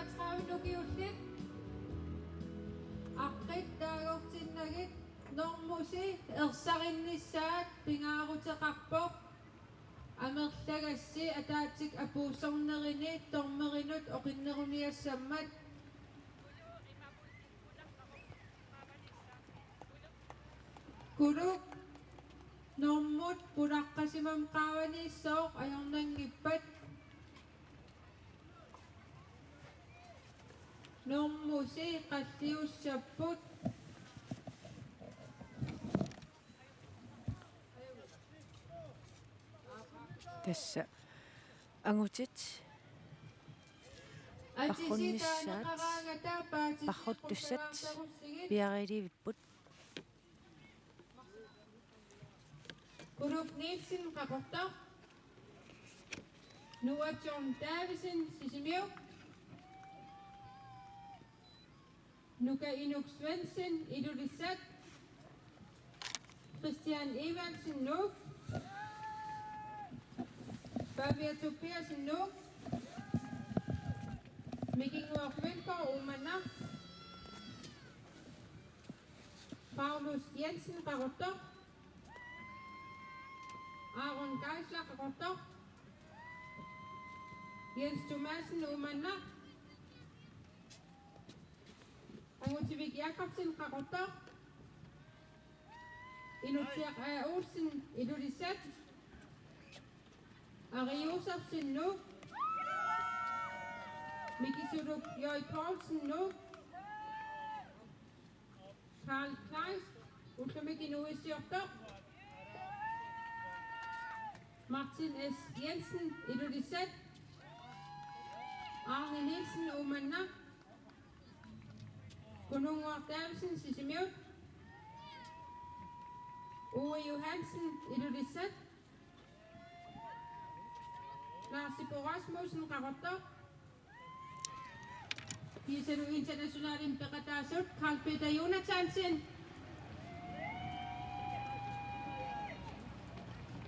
Taatsaavnukiullit aqqit taagortinnagit normmusi ersaqinnissaat pingaaruteqarpoq amerlagassi ataatik apuussornerini tormerinut oqinneruniassammat kuluk normut pulaqqasimam qaavanissoq ajornangippat normmusi qalliussapput тасса ангутит пархуннissaat пархуттуссат пиариливиппут kuluk niitsin qaqortoq nuatsorn taavisin sisimiu nuka inuk Svendsen ilulissat Christian Evansen nuk Fabia Tobiasen nuk Mikingor Velgaard Omanna Paulus Jensen qaqortoq Aaron Geisler qaqortoq Jens Thomasen Omanna Angutivik Jakobsen qaqortoq Inutiaq A. Olsen ilulissat Ari Josefsen nu Mikisuluk Jøj Poulsen nu Karl Kleist Ultramik Inuisiortoq Martin S. Jensen ilulissat Arne Nielsen Omanna Gunungor Davidsen sisimiut Ove Johansen ilulissat Lars Ibo Rasmussen qaqortoq Pisalu International Imperatasut Carl Peter Jonathansen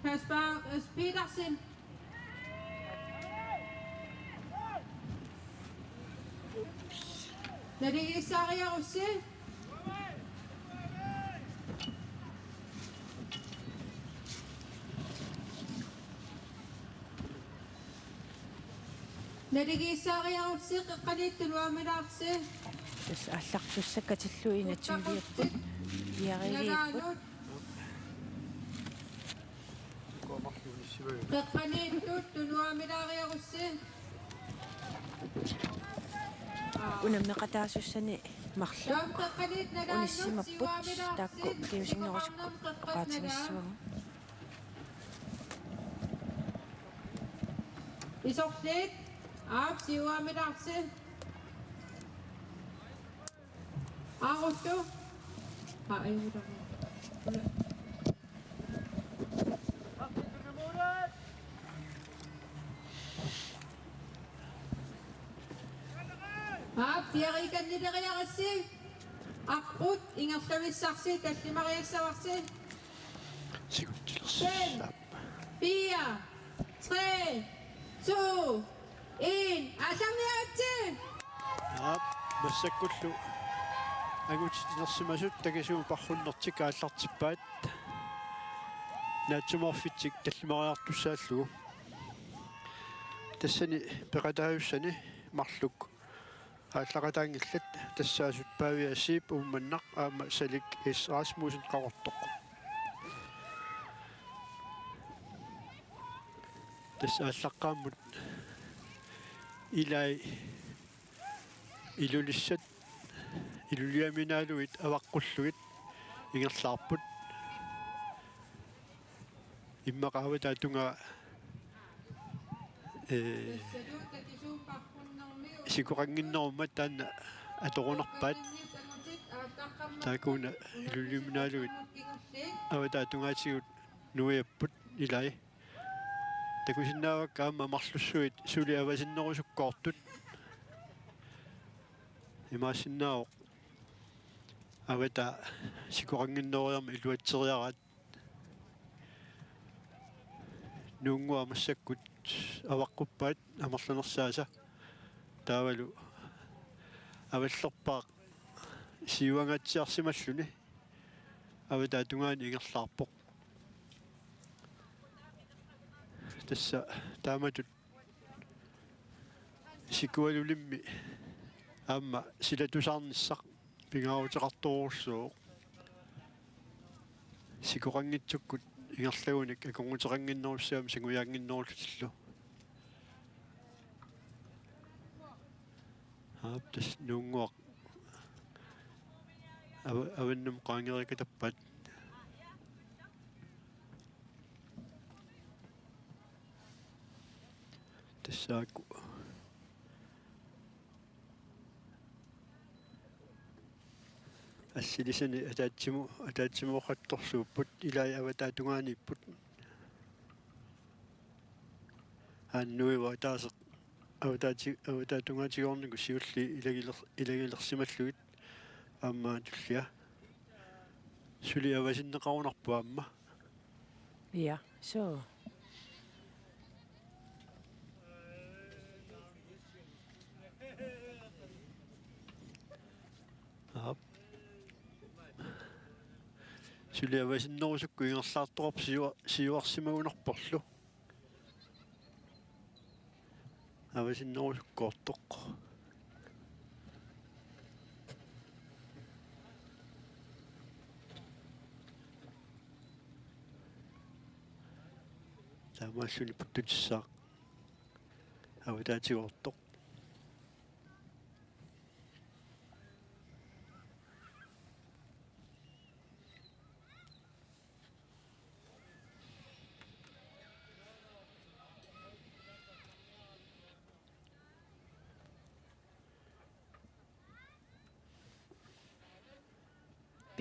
Kaspar S. Petersen Nadege Sariarussi Nadege Sariarussi qaqqalittuluamilaarsi тасса аллартуссаккатиллуи натсулиерпут пиариливиппут qaqqalittut tuluamilaariarussi унаммеқатаасуссани марлу Dom qaqqalit униссимаппут nalaannut таакку киусигнерусукку qaatigiссуа Isorlit aap siuamilaarsi Aruttu ayuda Piarikanileriarassi aqut ingertavissarsi tallimariassavарси 4 3 2 1 асарниаатси массаккуллу агутитинерсимасут такисуу парруннертик ааллартиппаат наатсуморфитсик таллимариартуссааллугу тассани пеқатааюссани марлук ааллақатаангиллат тассаасут павиассиип умманнақ аама салик ис Расмусен қавартоқ тассааллаққааммут илай илулиссат илулиаминаалуит аваққуллугит ингерлаарпут иммақаава таатунга сикоқангиннерумма таанна аторунерпаат таакуна илулиаминаалуит ава таатунгаатигут нуиаппут илай такусиннаавак аама марлуссуит сули авасиннерусуккоортут имаасиннао авета сикоқангиннеруйарма илуатсериараат нунгуа массаккут аваққуппаат амерланерсааса таавалу аваллерпаа сиуангаатсиарсималлуни авата тунгаани ингерлаарпоқ тасса тааматут сикуалулимми аама силатусаарниссақ пингаарутеқарторуссуу сикоқангитсуккут ингерлагуник аконгутерангиннерусsaam сангуяангиннеруллу аптас нунгуақ аваннум qaangерикатаппат тассааку ассилисани атаатсимуоқатторсууппут илай аватаа тунгааниппут ааннуива таасеқ аватаа тунгаатигорнику сиулли илагилерсималлугит аамаа туллиа сули авасиннеқарунарпу аама Ja, så. сули авасиннерусукку ингерлаартоқарп сиуарсимагунарпорлу авасиннерусуккоортоқ таамааллуни путтутиссаа аватаатигоортоқ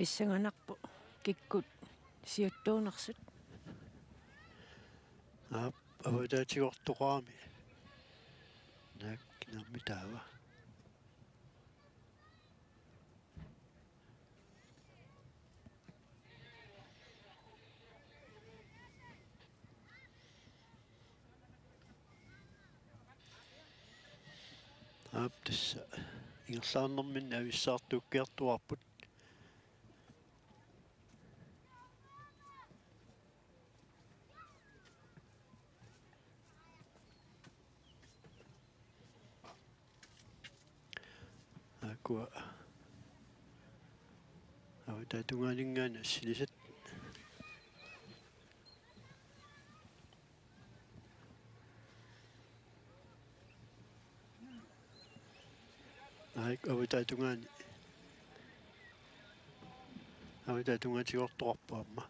Pissanganarpu kikkut siuttuunersut аватаатигоортоқарами нак наммитаава аптасса ингерлаарнэрминна ависсаартууккиартуарпут акуа аватаа тунгаанингаана силисат айк аватаа тунгаатигоортоқарпу аама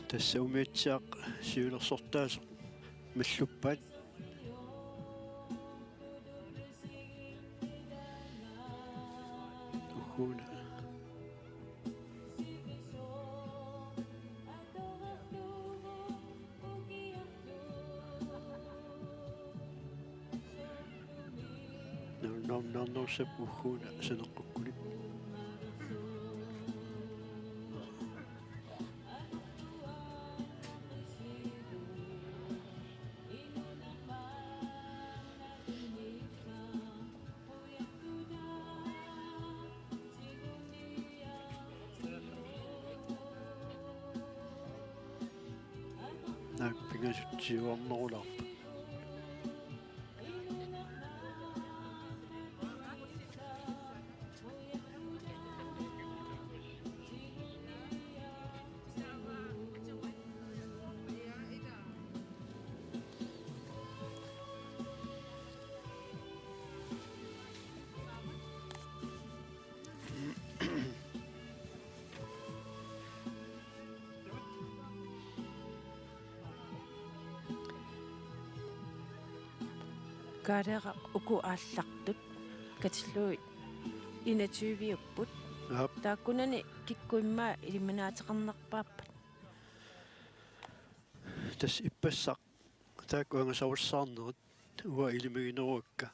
тасса умиатсаақ сиулерсортаасо маллуппаат ухуна норсап ухуна санеққуккуни наак пингасутсиуарнерулаарпа Kaadera uku aallartut katillui 21-upput Yap. taakkunani kikkuimmaa iliminaateqarnerpaappat Tas ippassaq taakkuangasavussaarnerit uа ilimigineruakka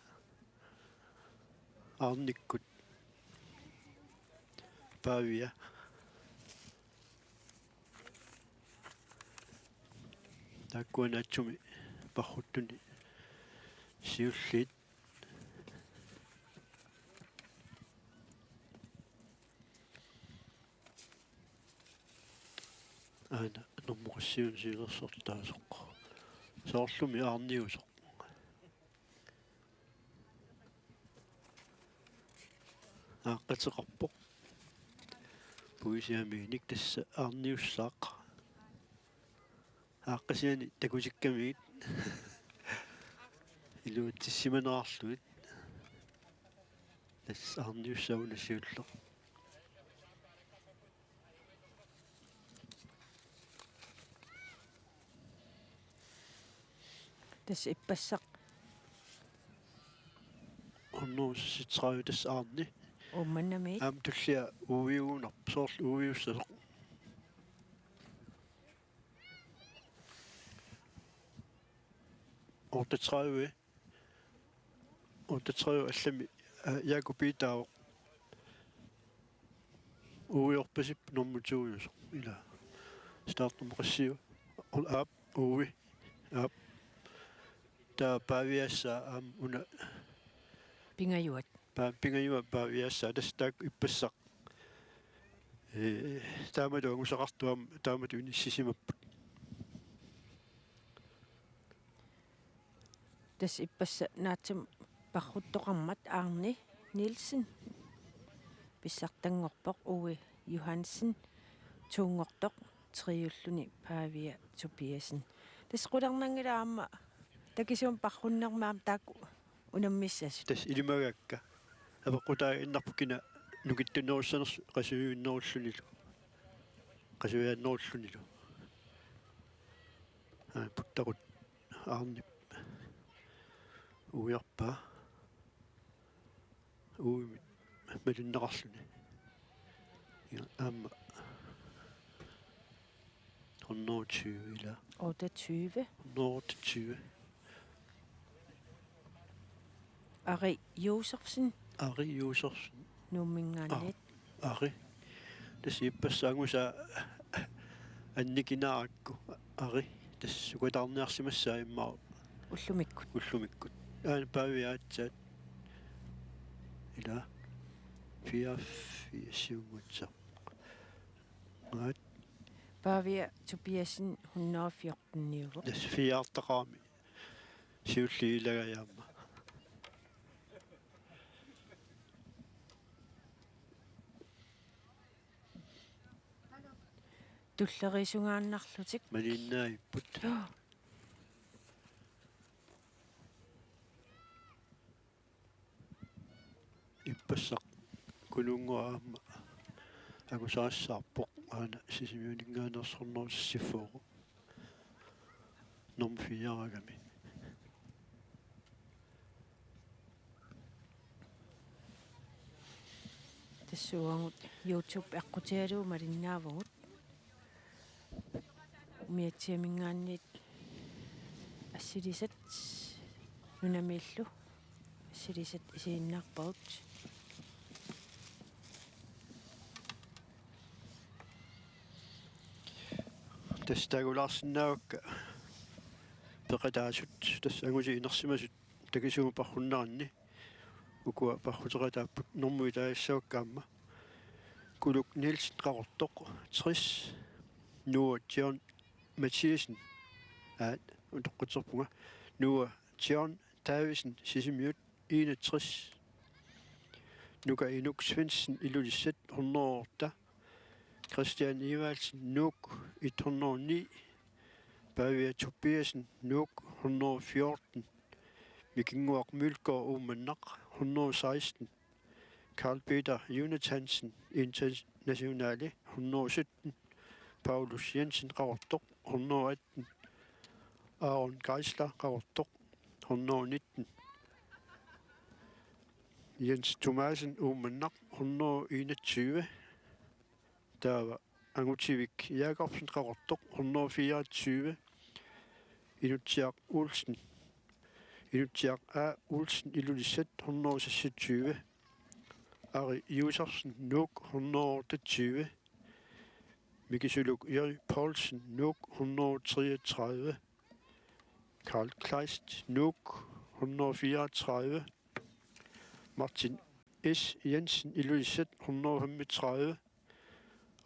aarnikkut paavia taakkuanaatsumi parruttuni siullit aana normorsiun silersortaasoq soorlumi aarniusoq aaqqateqarpoq puisiamiinik tassa aarniussaaq aaqqasiani takusikkamiit iluutissimanerarluit tass aarniussavuna siulleq tas ippassaq onnorussitseraju tass aarni ummannamiit aam tullia uviugunarp soorlu uviussasoq ortatraju allami Jakobitaavoq uviorpasip normutiujusoq ila startnumqassiu aap uvi aap taa paaviassa aam una pingajuat pingajua paaviassa tas taak ippassaq taamatu angusaqartuam taamatu inissisimapput tas ippassa naatsum parruttoqarmat Arni Nielsen pissartangorpoq uwi Johansen tuungortoq triulluni paavia Tobiasen tas qularnangilaamma takisuum parrunnermaam taakku unammissassut tas ilimagakka apeqqutaa innarpukina nukittunerussanersu qasuuinnerullunilu qasuiannerullunilu puttaqut aarnip uiarpaa uimit malunneqarluni aamma 120 ila 28 128 Ari Josefsen Ari Josefsen nummingaanit Ari tas ippassaangusa annikinaaqakku Ari tas sukatarniarsimassaa immaa ullumikkut aana paaviaatsaat ila 84 maat paavia Tobiasen 114 tas fiaartaqaami siulli ilagayaamma tullerisugaannarlutik malinnaaipput ippassaq kulunguaamma agusaassаарpoq aana sisimiuningaanерсорнерусиссиффууру ном 4-агами тассуангут YouTube эққутиалуу малиннаавгут миатсиамингаанниит ассилисат нунамииллу ассилисат исииннаарпарут тас тагулаарсинаавакка пеқатаасут тас агуси инерсимасут такисума парруннаранни укуа паррутератааппут нормуи таассаваккаама кулук Nielsen qaqortoq 60 nuo John Mathiesen утоққутсерпунга nuo John Davisen sisimiut 61 nuka Inuk Svendsen ilulissat 108 Christian Evalsen Nuk 109 Pavia Tobiasen Nuk 114 Vikinguaq Mølgaard Umannaq 116 Carl Peter Jonathansen Internationale 117 Paulus Jensen qaqortoq 118 Aaron Geisler qaqortoq 119 Jens Thomasen Umannak 121. Der var Angutivik Jakobsen Karottok 124. Inutiak Olsen. Inutiak A. Olsen Ilulisset 126. Ari Josefsen Nuk 128. Mikkelsuluk Jørg Poulsen Nuk 133. Karl Kleist Nuk 134. Martin S. Jensen Ilulisset 135.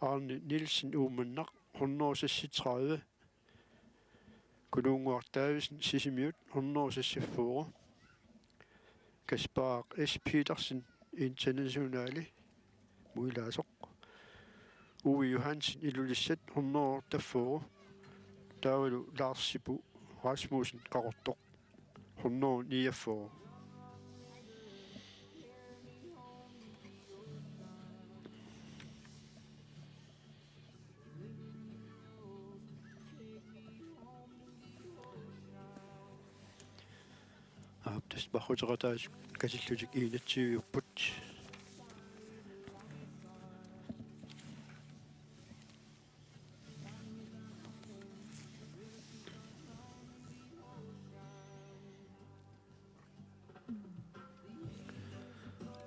Arne Nielsen Umannak 136. Kolungar Davidsen Sissimjøt 164. Kaspar S. Petersen Internationale Muilasok. Uwe Johansen Ilulisset 148. Davidu Lars Sibu Rasmussen Karottok 149. Abdes bahuteratas kasillutik iinatsiupput.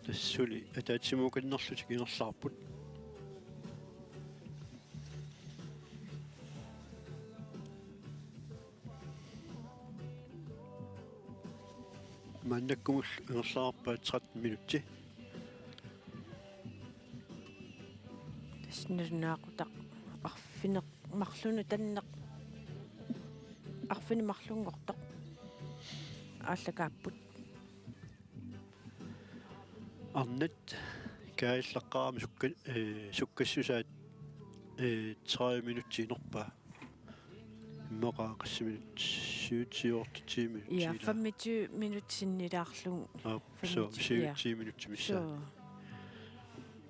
Tassuli ataatsimuukannerlutik inerlaarput. Mannakkumull inerlaarpaat 13 minutti. Tasnilnaaqutaq arfineq marlunu tanneq arfini marlungortoq ааллакааппут Arnat kaallaqqaarami sukkassуsaat 30 minutti inerpaa. Immeqaa qassimинут 7-10 minutti. ja 25 minutsinnilaarlung Så 7 minutter missa.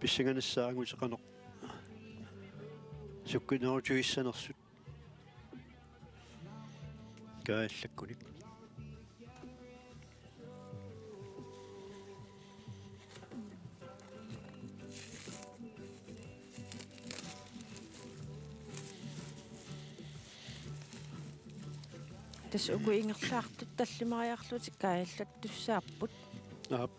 Pissanganassaanguteqanoq sukkunerjuissanersut kaallakkunik. tas uku ingerlaartut tallimariarlutik kaallak tussaapпут Naap.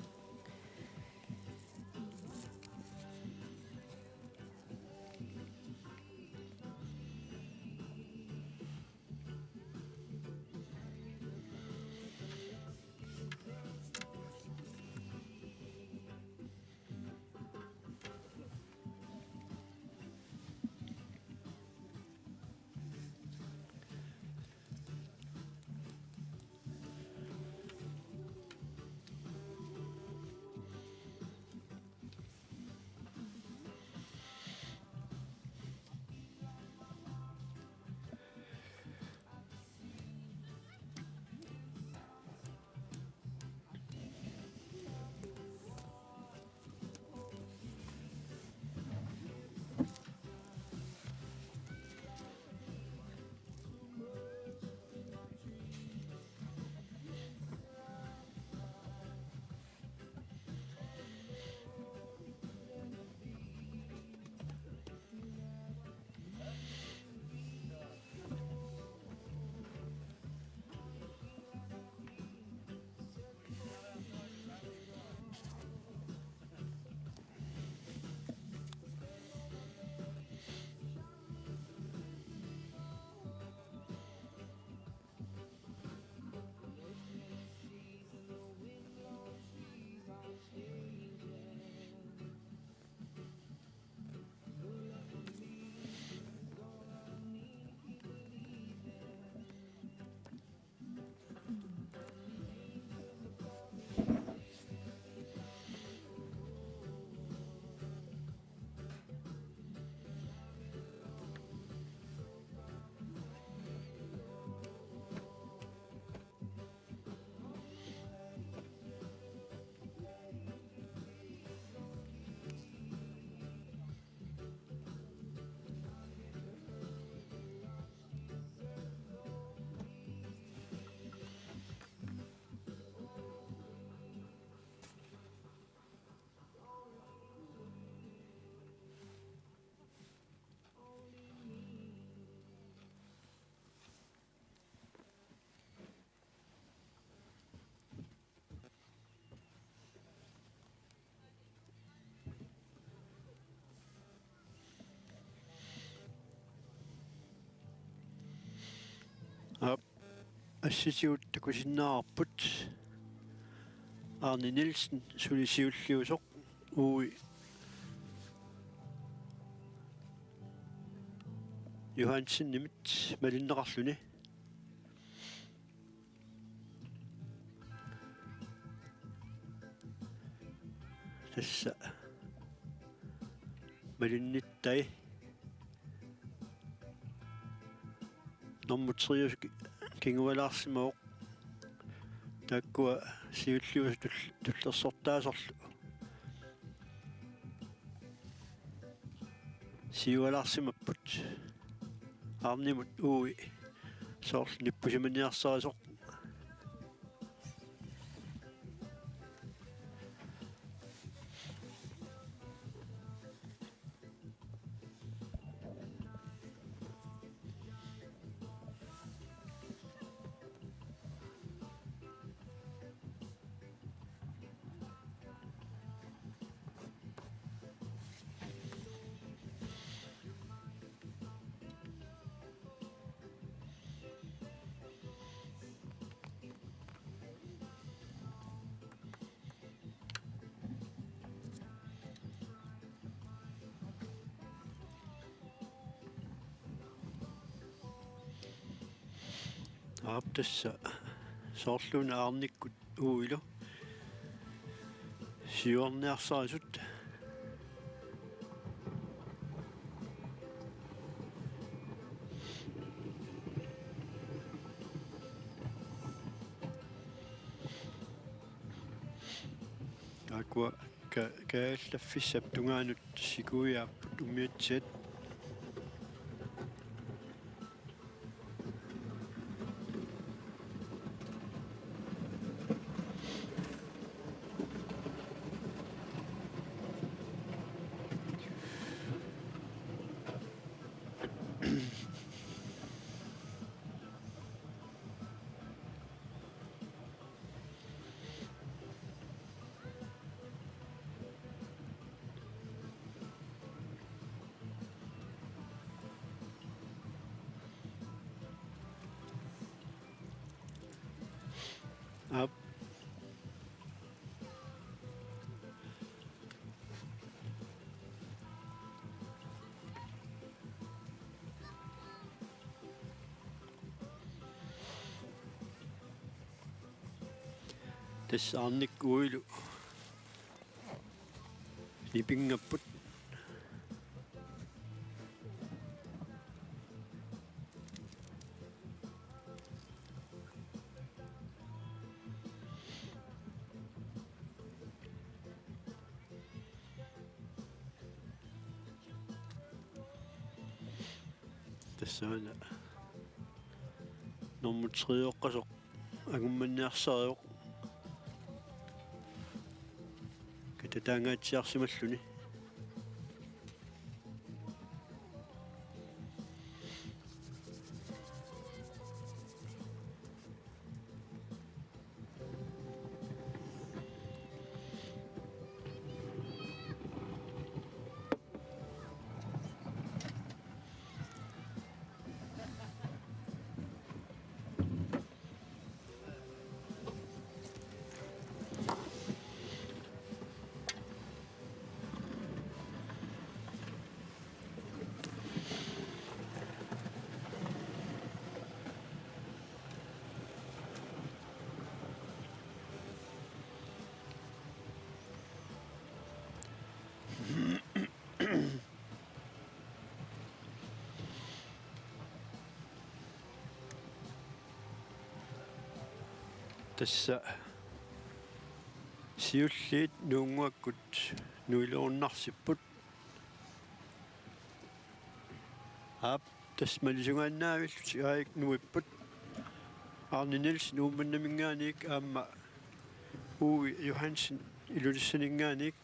ассисиут такусиннаарпут Arne Nielsen сулисиуллиусоқ ууи Johansen nimit малиннеқарлүни тасса малинниттай номмутриус кингуалаарсимаоқ таккуа сиуллиус туллерсортаасорлу сиуалаарсимаппут арнимут ууи соорлу ниппусиманиарсаасоқ аптасса соорлуна аарниккут ууилу сиуарниарсаасут аква кааллаффиссап тунгаанут сикуиааппут умиатсиат ап тассаарник уилу липингаппут тассаана нормутриоққасоқ агумманниарсариоқ кататаангаатсиарсималлуни тасса сиуллиит нуунгуаккут нуилуорнарсиппут ап тасмалисугааннаавиллу сигаик нуиппут Arne Nielsen уумманнамингааник аама ууи Johansen илулиссанингааник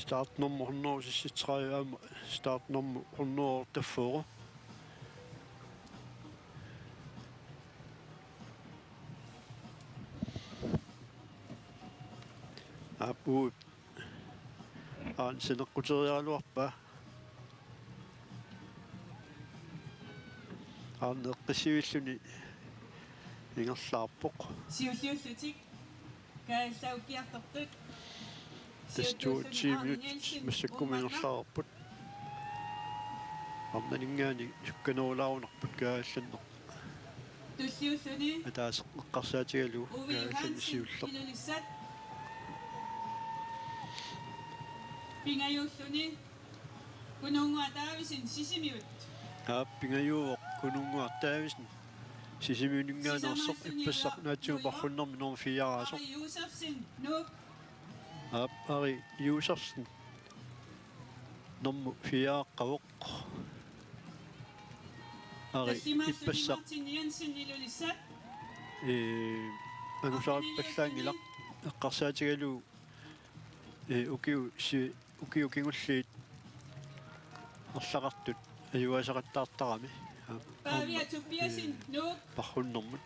startnummer 163 аама startnummer 100 таффоо апу сенеққутериалуарпа арнеққисивиллуни Ingerlaarpoq. Siusiussutik. Kaalsaukiartortut. Tastu 10 minut massakkum ingerlaarput. Arnalingaani sukkanuulaarunerput kaallanneq. Tussiussuni. Ataas eqqarsaatigalu Uvi kaallan Hansen siulleq. ilulissat. Pingayussuni. Kununguataavisin sisimiut. Aappingajuuq kununguartaavisn sisimiuningaanерсоq ippassarnaatiuparrunnermi norm fiaraasoq. Ari Josefsen nuuk. Ari Josefsen normu fiaaqqavoq. Ari ippassaq Martin Jensen ilulissat. angusarippallaangilaq eqqarsaatigalu ukiu kingulliit арлақартут аюасақаттаартарами Pavia Tobiasin nuuk. парруннэрмут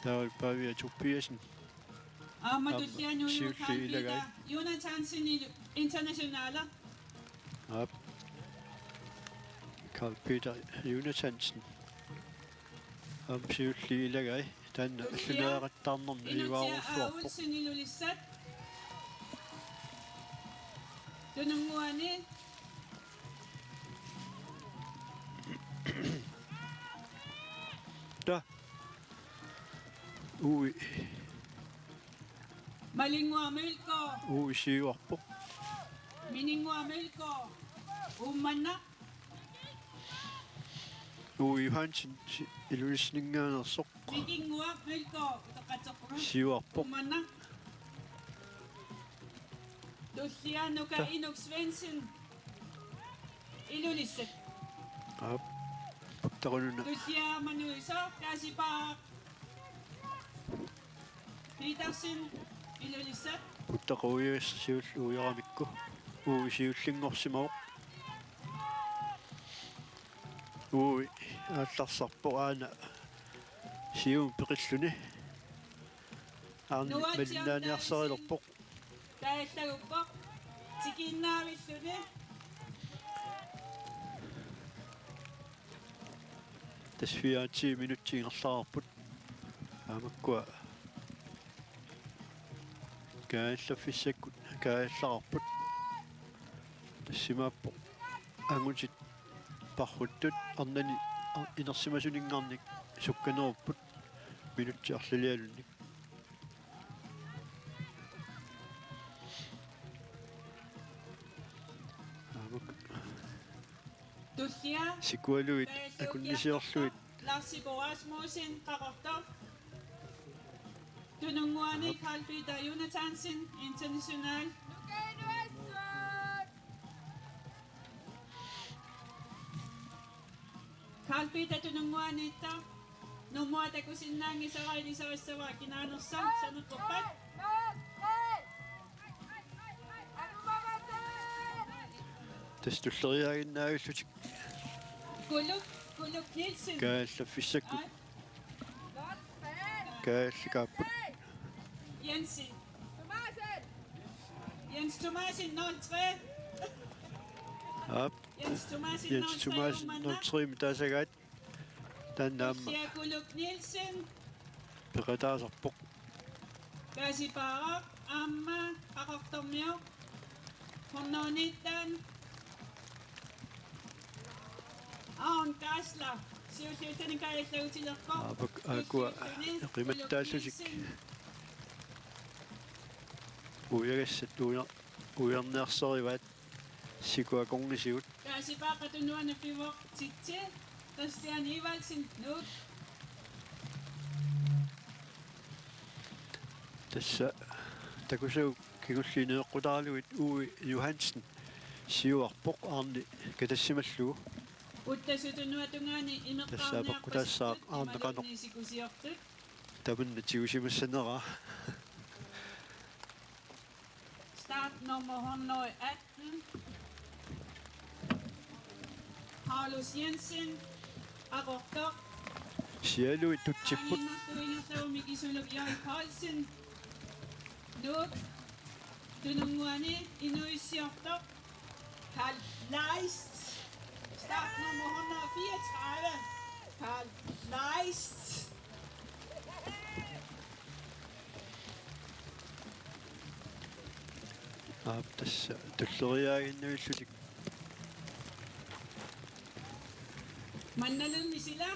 таавал павиа туппиасин Amadullianu siulli ilagai. Jonathansen internationaler. ап Carl Peter Jonathansen siulli ilagai таанна аллунеэқаттаарнэрми иваарусуарпоқ Olsen ilulissat. Tununguani. та уи Malingua Mølgaard. сиуарпоқ Miningua Mølgaard. Ummanna. Hansen илулиснингаанерсоқ Vikingua Mølgaard. Utaqateqrun. сиуарпоқ Ummanna. Tullianuka Inuk Svensson. Ilulissat. ап пактарунуна Tulliamanuisa Kasipaa. Petersen. Ilulissat. путтақуиас сиул уярамикку сиуллингорсимавоқ аалларсарпо аана сиум пеқиллуни малинааниарсарилерпоқ Kaalлагuppa. Tikinnaavilluni. тасфиа 10 минуттингерлаарпут аамаккуа кааллаффиссаккут кааллаарпут тассимааппо ангутит парруттут арнани инерсимасунингарник сукканеруппут минутти арлалиалунник Tullia. сикуалуит акуннисиорлуит Larsibo Rasmussen Qarortor. Tununguani Carl Peter Jonathansen International. Carl Peter Tununguani ta. Numuata kusinnaangi saraili savassava kinaanersa sanuqorpat. тастуллериаагиннаагиллутик Kuluk Nielsen. кааллаффиссаккут каалликааппут Jensen. Jens Thomasen 03. ап Jens Thomasen Jens 03. Thomasen Ummanna. 03 таасагаат тааннаама Tullia Kuluk Nielsen. пеқатаасарпоқ Kasipara Amma Qarortormio. Hornonittan. Aon Kasla. Siusiutani kaallautilerpo. аапак аакуа қиматтааллутик уягассат уярнеарсериваат сикуакорнисигут Kasipara tunuana pivo titsi. Tastiani Ivalsin nuuk. тасса такусау кигуллинеэққутаарлугит уи Johansen сиуарпоқ аарни катассималлугу Uttasutunuatungaani Тассаапаққутаассаақ аарнеқанеқ imeqqaarniarput. табанна тигусимассанера Start nummer 118. Carlos Jensen. Qarortor. сиалуи тутсиппут Aninnersuingersaumi kisuluk Jari Carlsen. Nuuk. Tununguani inuissiortor. Carl Leist. Start nummer 134. Nice. tässä tulleriaaginnuillutик Mannalunni sila.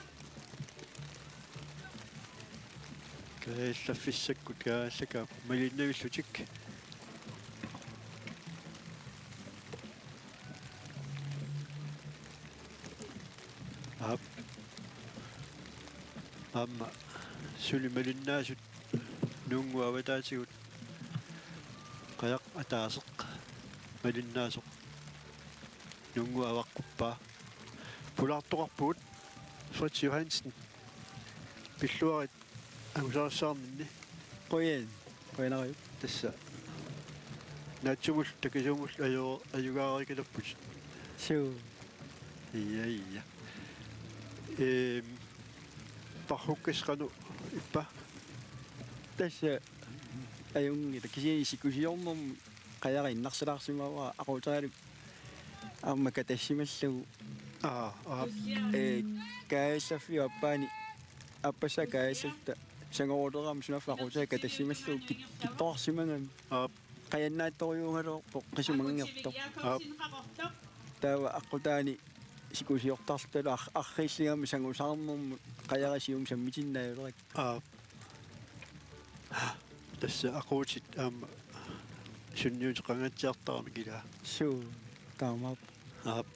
kaallaffisakkut kaallaka malinnuillutik amma sulimalinnaasut nuunguavataasigut qajaq ataaseq malinnaasuq nuunguavaqquppaa pulartoqarpugut Fritz Johansen pilluarit agusaarsаарninni qoyanaraju tässä natsumul takisumul ajugaarikalapпут suu iya parhukkasqanu ippa tässä ajungita kisiornermu qajarinnarsilaarsimava aquutaalu ammaka tassimallugu kaallaffi appaani appassa kaallafta sangoruteram sunaffaquutaaka tassimallugu kittoarsimangam qayannaattoriuungaluorpo qisumangertor taava aqutaani sikusiortartalu arriilligami sangusaarnermu qajarisium sammitinnaayulerik tässä aquutit aamma sunniutiqangatsiartarami kila suu taamaap aap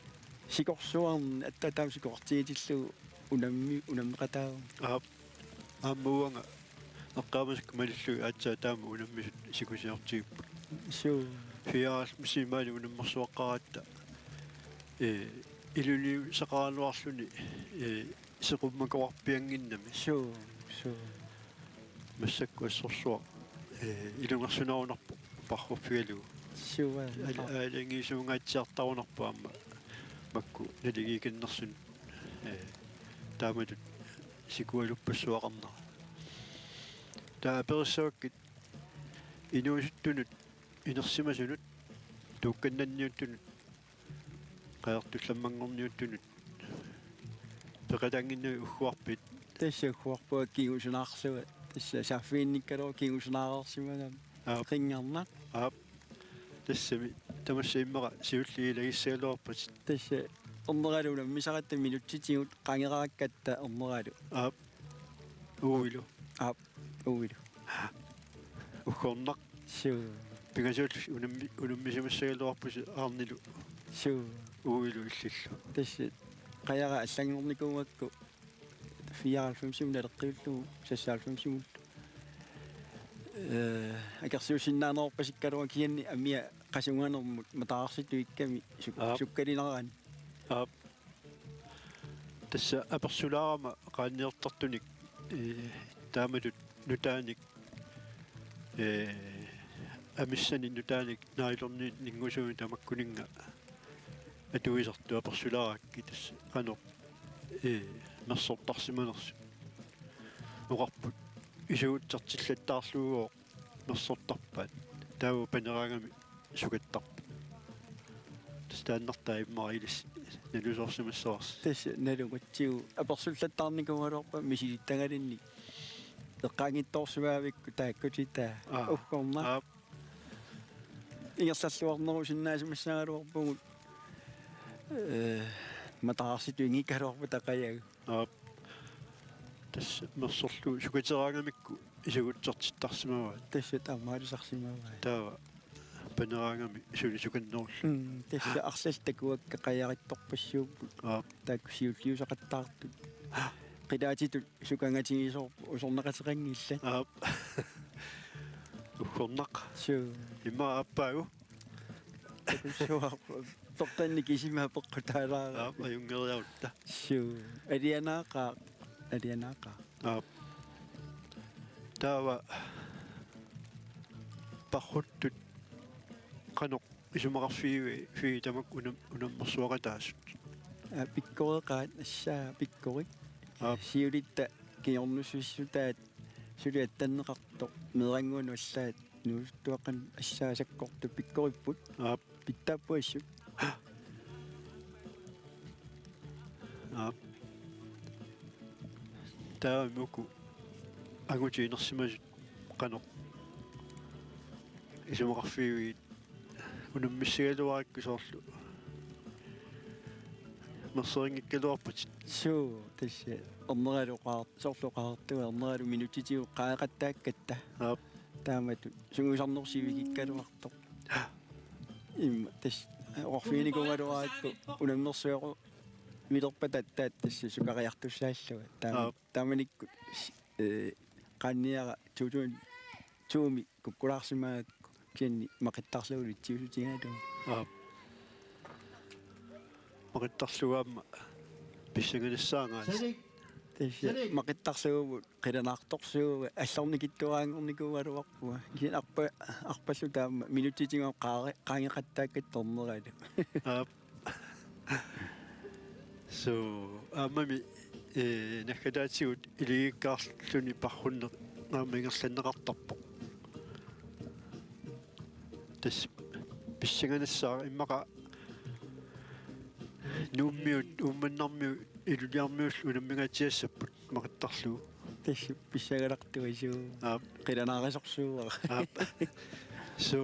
sikorsuarn attataam sikortiitillugu unammeqataava aammuanga eqqaamasuk malillu aatsaa taama unammisut sikusiortigipput suu fiaas misimaani unammersuaqqaratta iluli saqaaluarluni seqummakoarpianginnami suu массакку ассорсуа илунгерсунаунарпу пархуффигалугу suu алангисуунгаатсиартарунарпу аама макку налигикиннерсун тааматут сикуалуппассуақарнера таа периссаваккит инуусуттунут инерсимасунут туукканнанниуттунут qaartullammanngorniuttунут пеқатангиннуи уггуарпит tässä huorpua kiusunarsuga tässä saffiinnikkalua kiusunaareersimagam qingarnaq тассами тамассаиммера сиуллигилагиссагалуарпат tässä orneralu nammisaqatta minutsitigut qangeraqatta orneralu уилу uilu уггорнақ suu пигасуул унаммисимассагалуарпус аарнилу suu уилу иллиллу tässä qajara allangornikuumakku 94 naleqqillu sassaalfamsimul akersiusinnaanerpasikkalua kianni amia qasunganermut mataarsittu ikkami sukkalinarani tässä apersulaarama qaanniortartunik taamatut nutaanik amissani nutaanik nailorni ningusuumi tamakkuninga atuisartu apersulaaraakki tässä qanoq мерсортарсиманерсу уқарпут исуутсартиллаттаарлугоо мерсортарпаат таава панераангами сукаттарпа тастаннартаа иммарилис налусорсимассоорс tässä nalungatsigu apersullаттаарникугалуарпа мисилиттагалинни эққаангитторсуаавикку тааккутита уггорна ингерсаллуарнерусиннаасимассаагалуарпугут матаарситу ингиккалуарпу тақаяг tässä мерсорлу сукатераагамикку исагутсартиттарсимаваа tässä таамаалусарсимаваа таава панераангами сулисуканнеруллу tässä арлалтакуакка қаяаритторпассууппут тааккусиуллиусақаттаартут қилаатитут сукангатигисоорпу усорнеқатеқангилла уггорнақ суу имма аппаагу такуссуарпу тортанни кисимаа пеққутаалаа аюнгериарутта суу алианаақа таава пархуттут qanoq isumaqarfiivi fii tamak unammersuaqataasut пиккореқаат ассаа пиккорик сиулитта киорнуссуссутаат сулиаттаннеқарто мерангуну аллаат нуустуаққан ассаасаккорту пиккориппут питтааппуассут Tawa muku angutiinersimasut qanoq isumoqarfiuit unummissigaluarikku soorlu мерсерингиккалуарпут суу тасса орнералуқаа соорлуқаартуа орнералу минутитиу қаақаттааккатта аап таамату сунгусарнерсивикиккалуартоқ имма тас орфиникугалуаакку унамнерсуақу милерпататтаат тасса сукариартуссааллуга тааманикку qanniara tuumi kukkulaarsimaakku kianni maqittarluulit tiusutigalu аап мақиттарлугаама писсагалиссаангаас тасса maqittarluuvut qilanaartorsuuga аллорникиттуаангорникугалуарпуга кин арпаллу таама минутитигаа qaangeqattaakкатторнералу аап so амами наккалаатигут илигиккаарлуни пархунне наамингерланнеқартарпо тас писсагалиссаа иммақа нууммиут умманнармиу илулиармиуллу унаммигатиассаппут мақиттарлуу тасса писсагалартуисуу аап qilanaarисорсууара аап so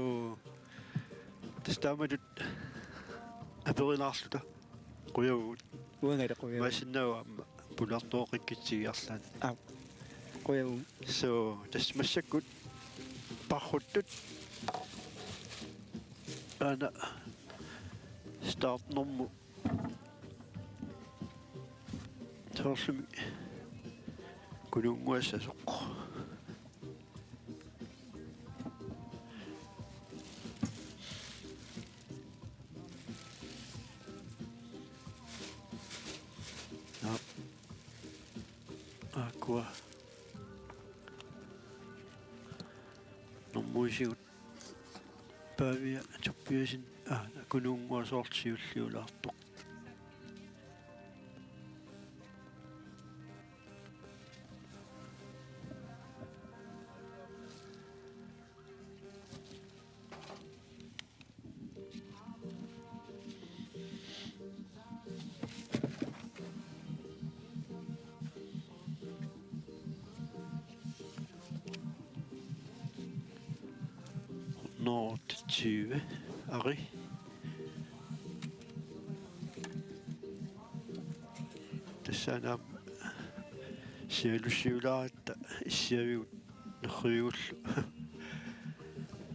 тастаамадут аперилаарлута қуявут уангалеқуя масиннауаама пулартооқиккитсигиарлаан қуяву so тас массаккут пархуттут ана стартнэрму тоорлуми кулунгуассасоқ аква нормуисигут павиа чоппиасин кулунгуасоортиуллиулаартоқ Nord 20 Ari тассаана сиалуссиулаарата иссиавигут нерриуллу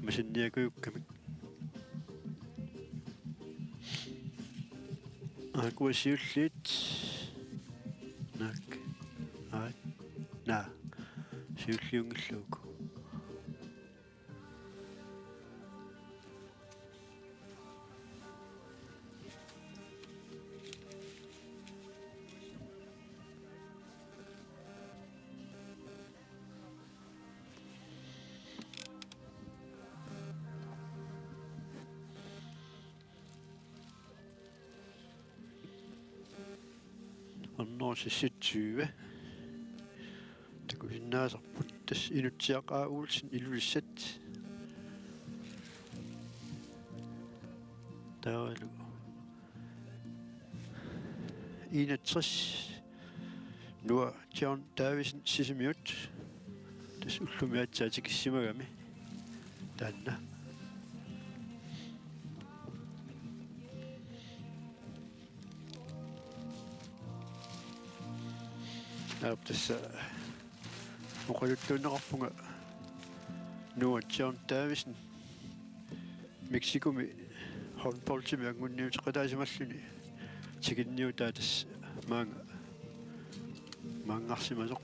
масинниакуйуккамик акуасиуллит нак на сиуллиунгиллууку Annorsisitsyyve. Takusinnaasarput tas inutsiaqaauulsin ilulissat. Taavalu. 61 nuo John Davison sisimiut. Tas ullumiatsaatikissimagami. Tanna. Tässä muqaluttuunneqarpunga nuo John Davison Mexikomi håndboldtimi angunniutiqataasimalлuni tiginniutaa tas maangarsimasoq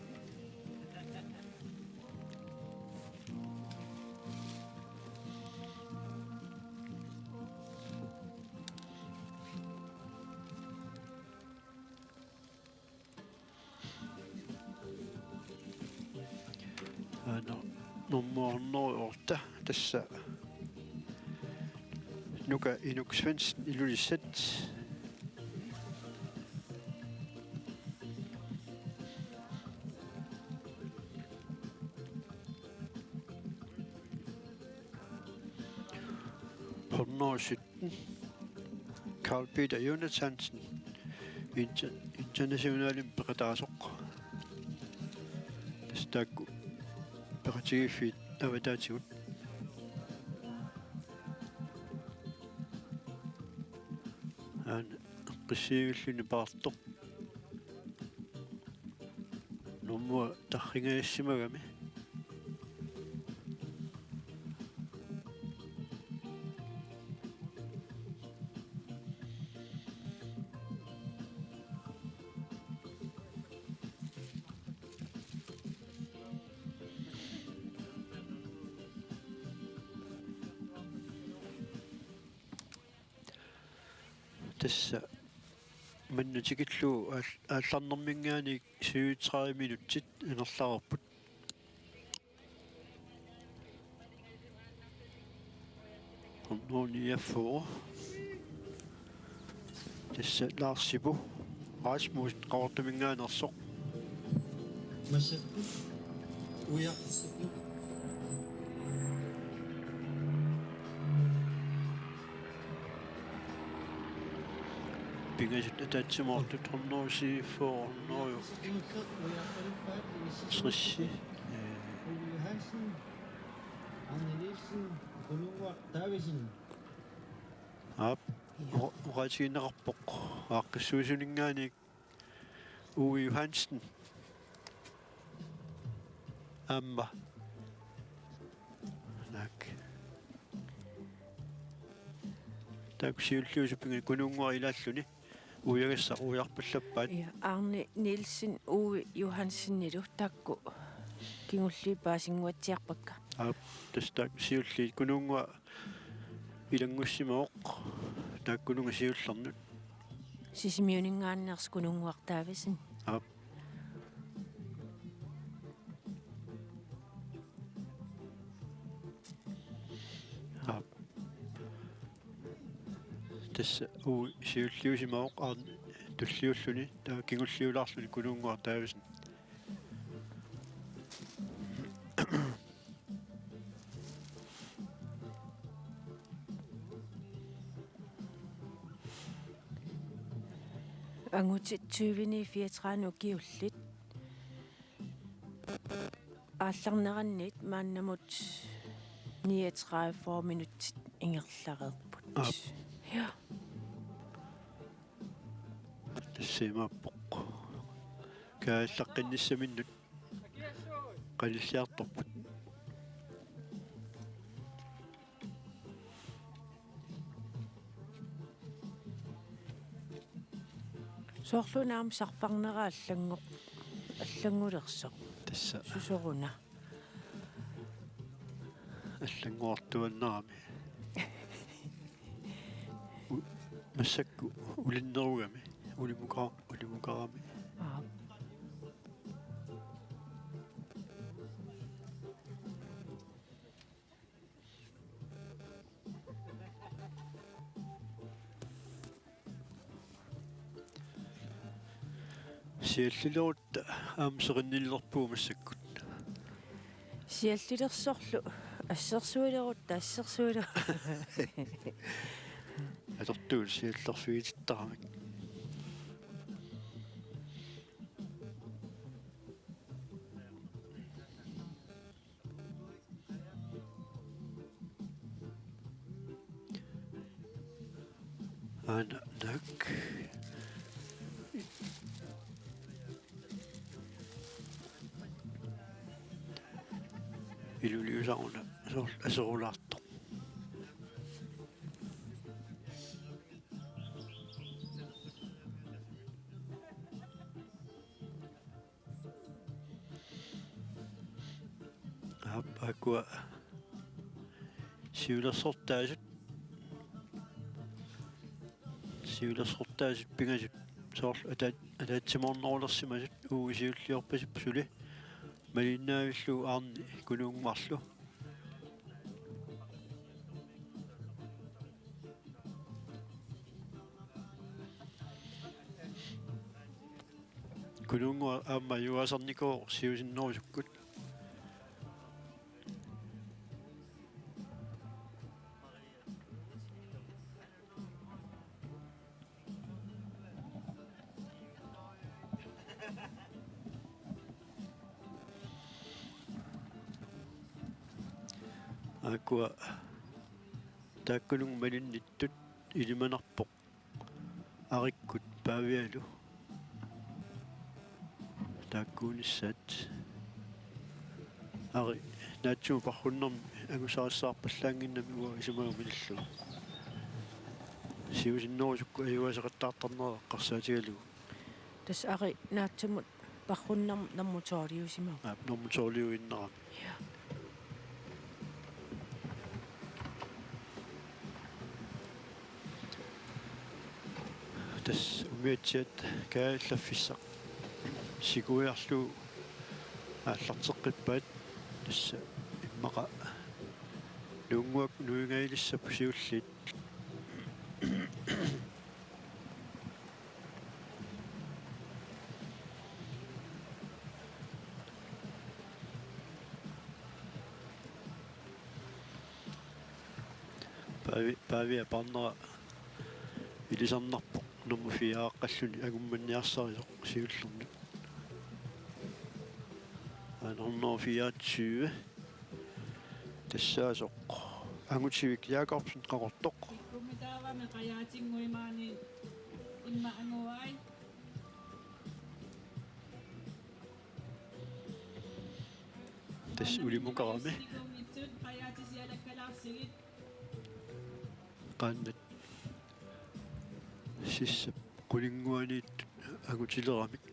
Nummerorta tässä nuka inuk Svensson ilulissat Carl Peter Jonathansen internationalin peqataasoq taakku peqatigiffiit avataatigut aana qissiigilluni paartoq nummua tarringaissimagami tassa mannutikillu aallarnermingaani 37 minutsit inerlarput ornuuniaffuo tassa laarsipu Rasmus qaortumingaanersoq مسكت ويقصد pingasut ataatsimortut ornuusiiffuornooju srissi Hansen, Anne Nielsen, Kolumwa, Davidsen. aap oqatigineqarpoq aaqqissuusuningaani Uwe Johansen amma nak taksiulluusupinga kununguar ilaalluni ujagassa ujarpallappaat Ja Arne Nielsen Uwe Johansen nilu takku kingulli paasinguatsiarpakka. aap tastak siulli kununguar ilangussimaoq taakkununga siullarnut Sisimiuningaanneers kununguartaavisen. aap aap tassa siulliusimaoq tulliulluni taa kingulliulaarluni kununguartaavisen Angutit 2034 ukiullit. Aallarnerannit maannamut 39 minuttit ingerlareerput. Ja. тассимааппоқ кааллаққинниссаминнут қалиллиарторпут Soorlunaam sarfarnera аллангулерсоq тасса susoruна. аллангуартуаннарами массакку улиннеругами улимукарами Аа. сиаллилерут аамсеринниллерпуу массаккут Siallilersorlu ассерсуилерут таассерсуилер. атортуул сиаллерфигититтарамик ана так илулиусаруна асерулаарто аппакуа сиулерсортаасут пингасут соорл атаатсиморнерулерсимасут уугисиуллиорпасип сули малиннаавиллу аарни кунуунгмарлу кунуунгуа аама юасарникоо сиусиннерусуккут Aqua taakkunung malinnittut ilimanarpoq arikkut paavialu taakkuunissat ari naatsumu parrunnermi agusarassаарpallaanginnami uа isumaamilillu siusinnerusukku ayuasaqattaartarnera qarsaatigalugu tas ari naatsumut parrunnam nammutooriusimau normutorliu innera tas umiatsiat kaallaffissaq sikuiarlu ааллартеққиппаат тасса иммақа нунгуак нуингаилиссапу сиуллит пави апарнера илисарнарпоқ нумма фиааққаллуни агумманниарсарисоқ сиуллерни анорноо 24 тассаасоқ ангутсивик Jakobsen qaqortoq Kumitaavami qayaatinnguimaani imma anguai тас улимукарами kumitsut qayaatisialakkalаарsigit qaannat сиссап qulingguaniit агутилерамик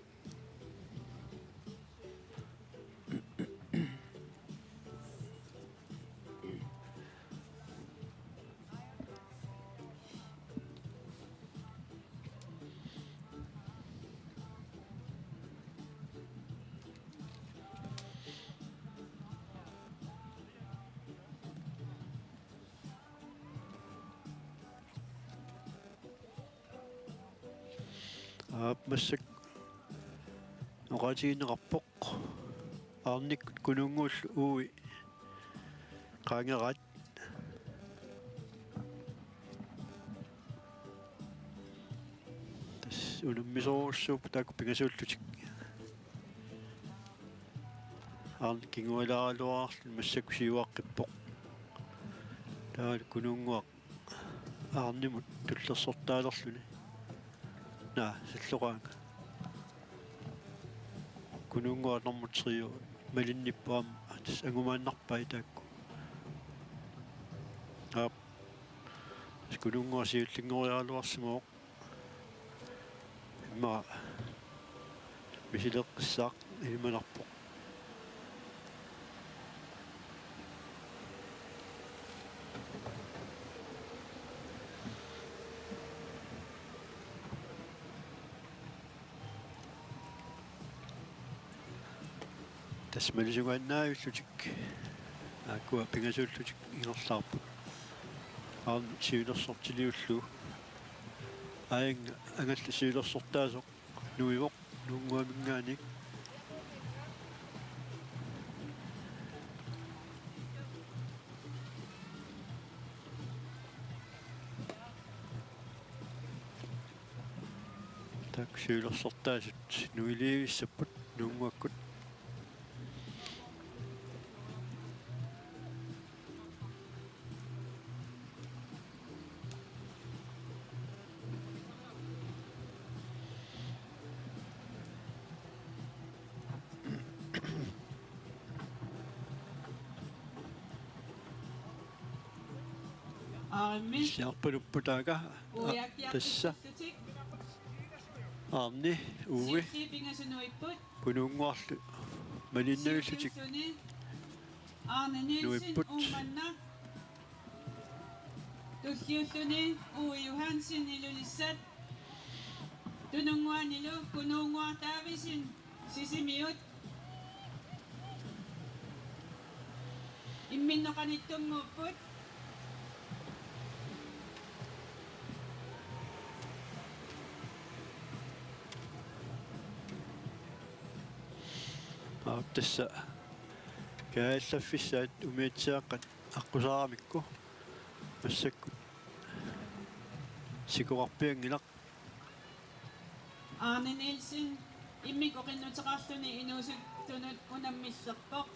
массак оqatiineqarpoq аарник кунунгууллу ууи qaangerat тас унаммисоруссууп таакку пигасууллутик аарник кингуалааралуаарлу массаку сиуаққиппоқ таал кунунгуақ аарнимут туллерсортаалерлүни силлоqaanga kununguа нормутриу малинниппаам атас ангумааннарпай таакку kununguа сиуллингориаалуарсимаоq имма мисилеққиссаақ илманарпоq тасмалисугааннаавиллутик ааккуа пингасууллутик ингерлаарпу аан сиулерсортилиуллу аинга ангалли сиулерсортаасоқ нуивоқ нунгуамингааник так сиулерсортаасут нуилиивиссаппут нунгуаккут aarimmi сиарпалуппутаага тасса аарни ууи сипингасунуиппут пунунгуарлу малиннавиллутик Arne ummanna tulliulluni uu Johansen ilulissat tununguanilu kununguartaavisin sisimiut imminnoqanittummuupput тасса кааллаффиссаат умиатсааққат аққусаарамикку массаккут сикуарпиангилақ Arne Nielsen immikoqinnuteqarluni inuusuttunut unammisserpoq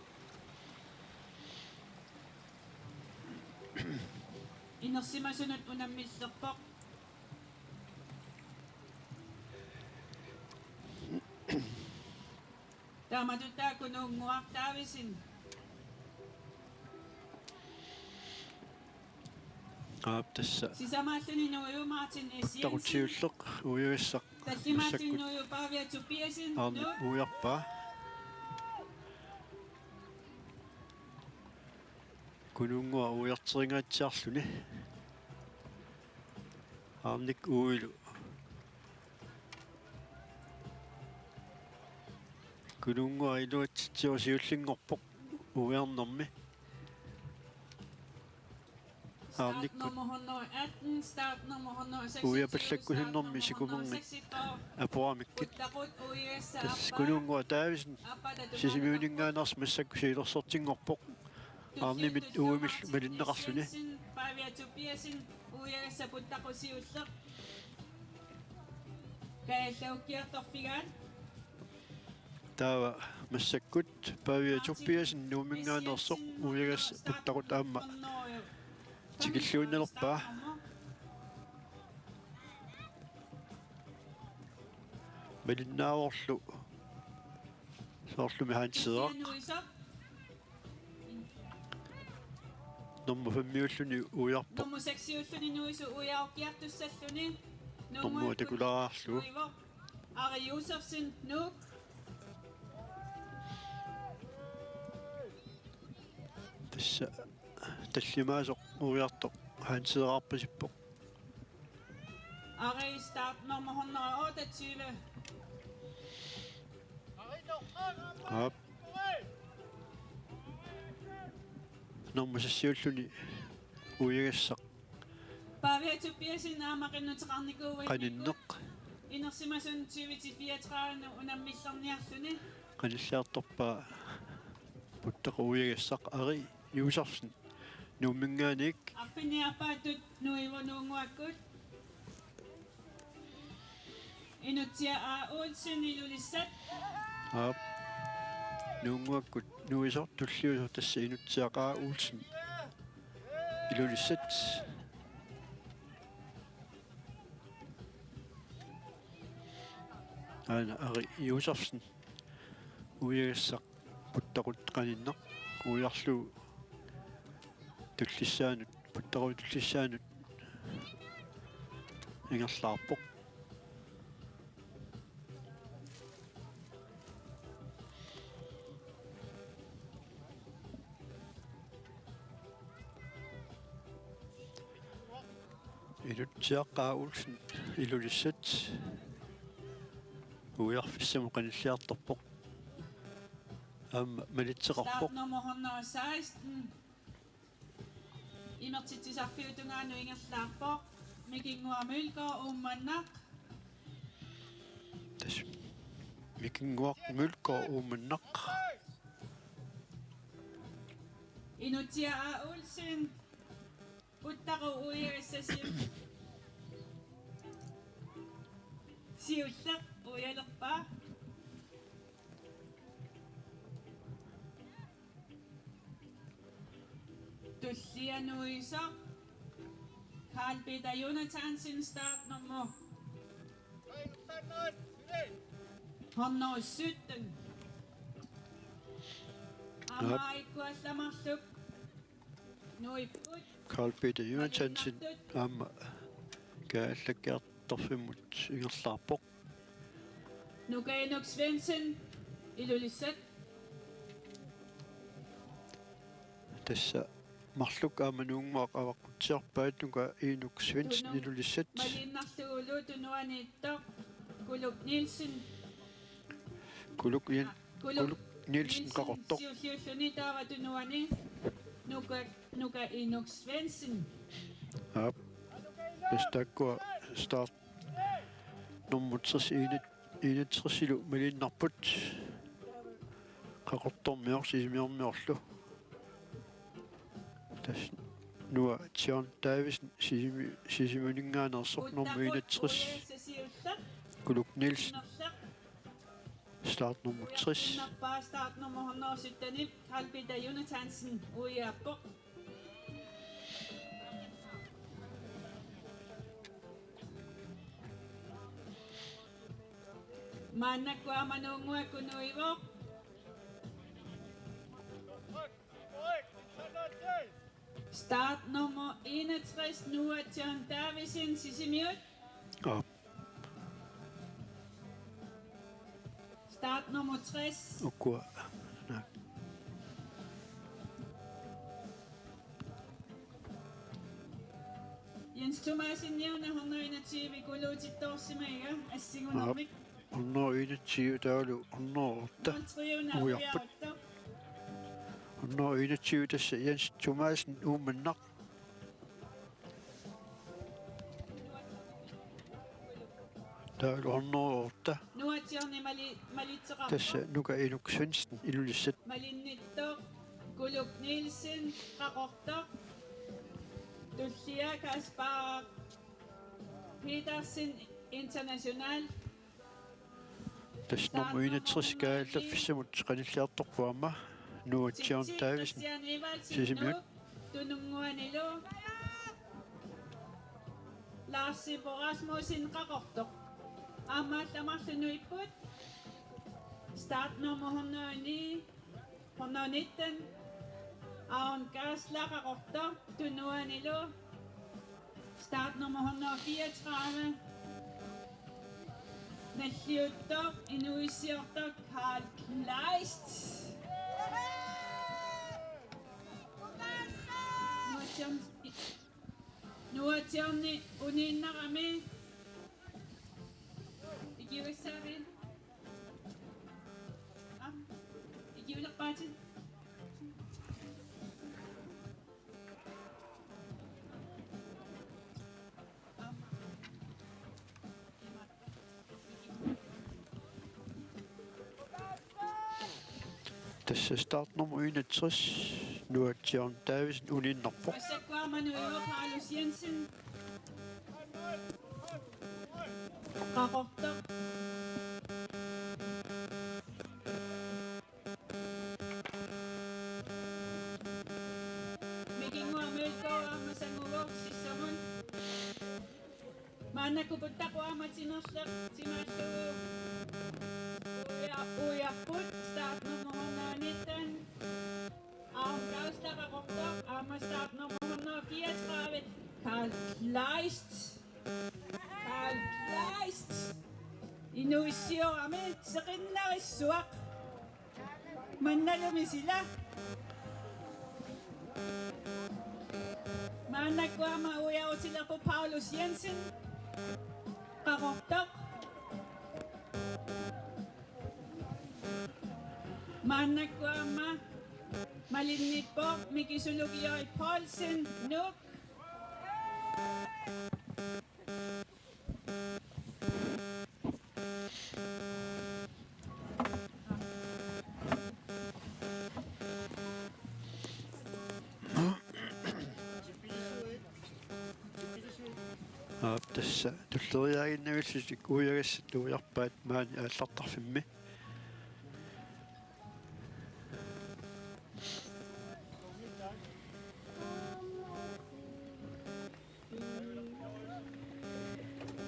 Inersimasunut unammisserpoq. Taamatuttaa kunuunguartaavisin. Tässä Sisamaallani nuiu Martin Esiensen. tarutiulleq ujuissaq Tallimaallin nuiu Paaviatupiasin. aarni ujarpaa kunuungua ujarteringaatiarluni aarnik uilu kunuungua iluatsitsiusiullingorpoq ujarnermi aarnik Start nummer 118. ujapallakkусиннэрми сикумерни апорамиккит тас кулунгуа таависн сисимиунингаанерс массакку сиилерсортингорпоқ аарнимит уумил малиннеқарлуни Paaviatupiasin ujaгассапуттақусиуллеқ. Кааллауккиарторфигаат. таава массаккут павиатурпиасин нуумингаанерсоқ уягас путтақут аама тикиллууннелерпаа малиннааорлу соорлуми хаансеэқ номма 5-уллуни уярпоқ Nummer 6-уллуни нуису уяуккиартуссаллуни. номма такулаарлу Ari Josefsen nu. тасса таллимаасоқ уяртоқ хаансеэраарпасиппоқ Ari start nummer 128. ап номма 6-уллуни уягассақ Paaviatupiasin aamaqinnuteqarnikuuit. qanиннеқ Inersimasun 20-34 unammisserniarluni. qanиллаartorpaa puttaqa uyaгассақ ари юусарсин нууммингааник Appiniarpaatut nuivonuunguakkut. Inutsia Olsen ilulissat. ап нуунгуаккут нуисор туллиусор тасса инутсиақаа уулсин илулиссат ана ари юусарсин уягассақ puttaqut qaninneq ujarlu tullисsaanut puttaqu tullисsaanut ingerlaarpoq ilutsiaqqaa ulsin ilulissat ujarfissamu qanilliartorpoq malitseqarpoq Start nummer 116. Inertitisarfiutungaanu ingerlaarpoq. Mikinguamulkor uummanaq. tas mikinguaq mulkor uumannaq Inutsia Olsen. Puttaqu ujagassasim. Siulleq ujalerpaa. Tullianuisa. Carl Peter Jonathansen start nummer 117. Amaikuallamarluk. Nuiput. Carl Peter Jonathansen aama kaalakkiartorfimmut ingerlaarpoq Nukainuk Svensson. Ilulissat. tassa marluk aamanuungmaaq avaqqutiarpaat nuka iinuk Svensson ilulissat Malinnarluulu tunuaniittoq. Kuluk Nielsen. kuluk Nielsen qaqortoq Siulliulluni taava tunuani. Nuka Inuk Svensson. aap pastakkua start nummer 61 malinnarput qaqortormiorsiimiormiorlu tas nuа John Davis sisimuningaanерсоқ nummer 61 kuluk Nielsen start nummer 60 Start nummer 117. Carl Peter Jonathansen. Ujaappoq. Manakwa manungwa kunuivo. Start nummer 61 nu er John Davidsen, Sisimiut. Op. Start nummer 60. Ukua. Nej. Jens Thomasin nævner 121 Gulutittorsimega, Assingunomik. 121, der er jo 108. Ui, 121, der siger Jens Thomasen umennak. Der er jo 108. Nu er Johnny Malitserap. Der siger, nu kan Enok Svendsen illulisset. Malinnittor, Guluk Nielsen, Rarortor. Dulcia Kaspar Petersen International. Der er nummer 61, der fisser mod træningshjerter på mig. Nu er John Davidsen. Sisimiut. Tununguanilo. Lars Sippo Rasmussen Rarortor. Amat Amarsenuiput. Start nummer 109, 119. Aon Gasla Rarortor. Tununguanilo. Start nummer 134. Nalliuttor Inuisiortor Karl Kleist. Nu er Johnny Uninarame. Igiusarin. Igiulaqpaatin. Der er start nummer 61. Nu er John Davidsen uninarpo. Pasakwa Manuel Paulus Jensen. Rarortor. Migingo Amelko Masanguvo Sisamon. Manakupunta ko Matsinosla Simato. Uyaput start nummer 119. Afgavsler Rarortor. Start nummer 134. Karl Kleist. Karl Kleist. Inuisiorame Serinnarissuaq. Mannalumi sila. Manakuama uyautila på Paulus Jensen. Rarortor. Manakuama Malinnitpo Mikisulugioi Poulsen Nuk. Tässä tullaan innoisesti kuijassa tuojappa, että mä en sattafimmi.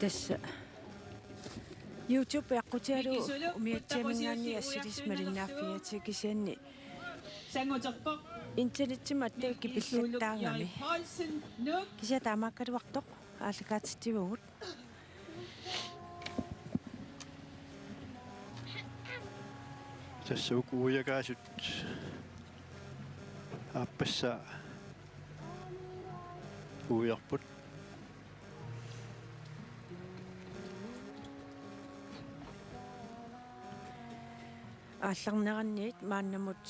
tässä YouTube yaqqutialu umiatsiamingani assilis malinnaaffiatikisianni Sangutorpo. internettimatta kipillattaangami Poulsen Nuk. kisia taamaakkaluartoq ааллакаатитсивгут Tässä kuijakaasut appassa kuijarput. аалларнеранниит мааннамут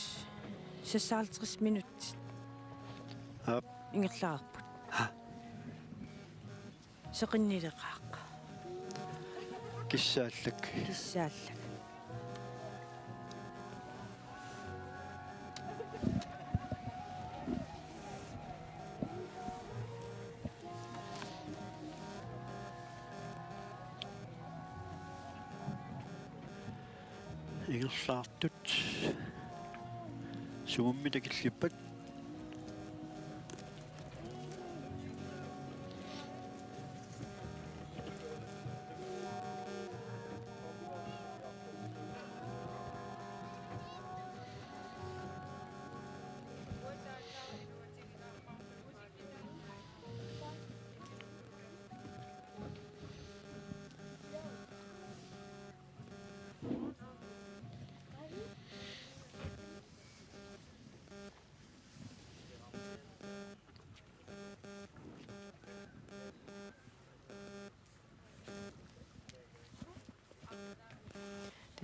56 минут Ап. ингерлаарпут seqinnileqaaqqa Kissaallak. киссааллак Ingersaartut. Suummita killippat.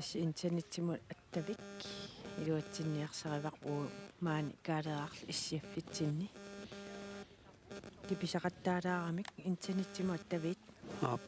тасси интернеттиму аттавик илуатсинниарсаривақ уу маани каалеаарл иссиаффитсинни киписақаттаалаарамик интернеттиму аттавит Ап.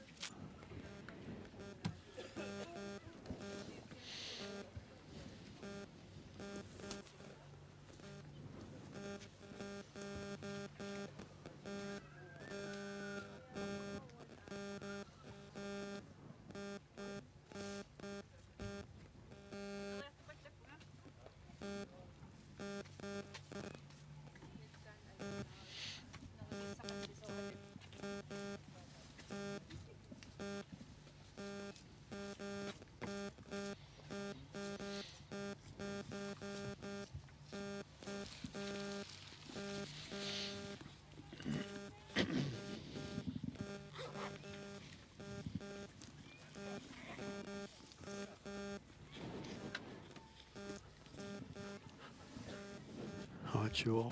Sure.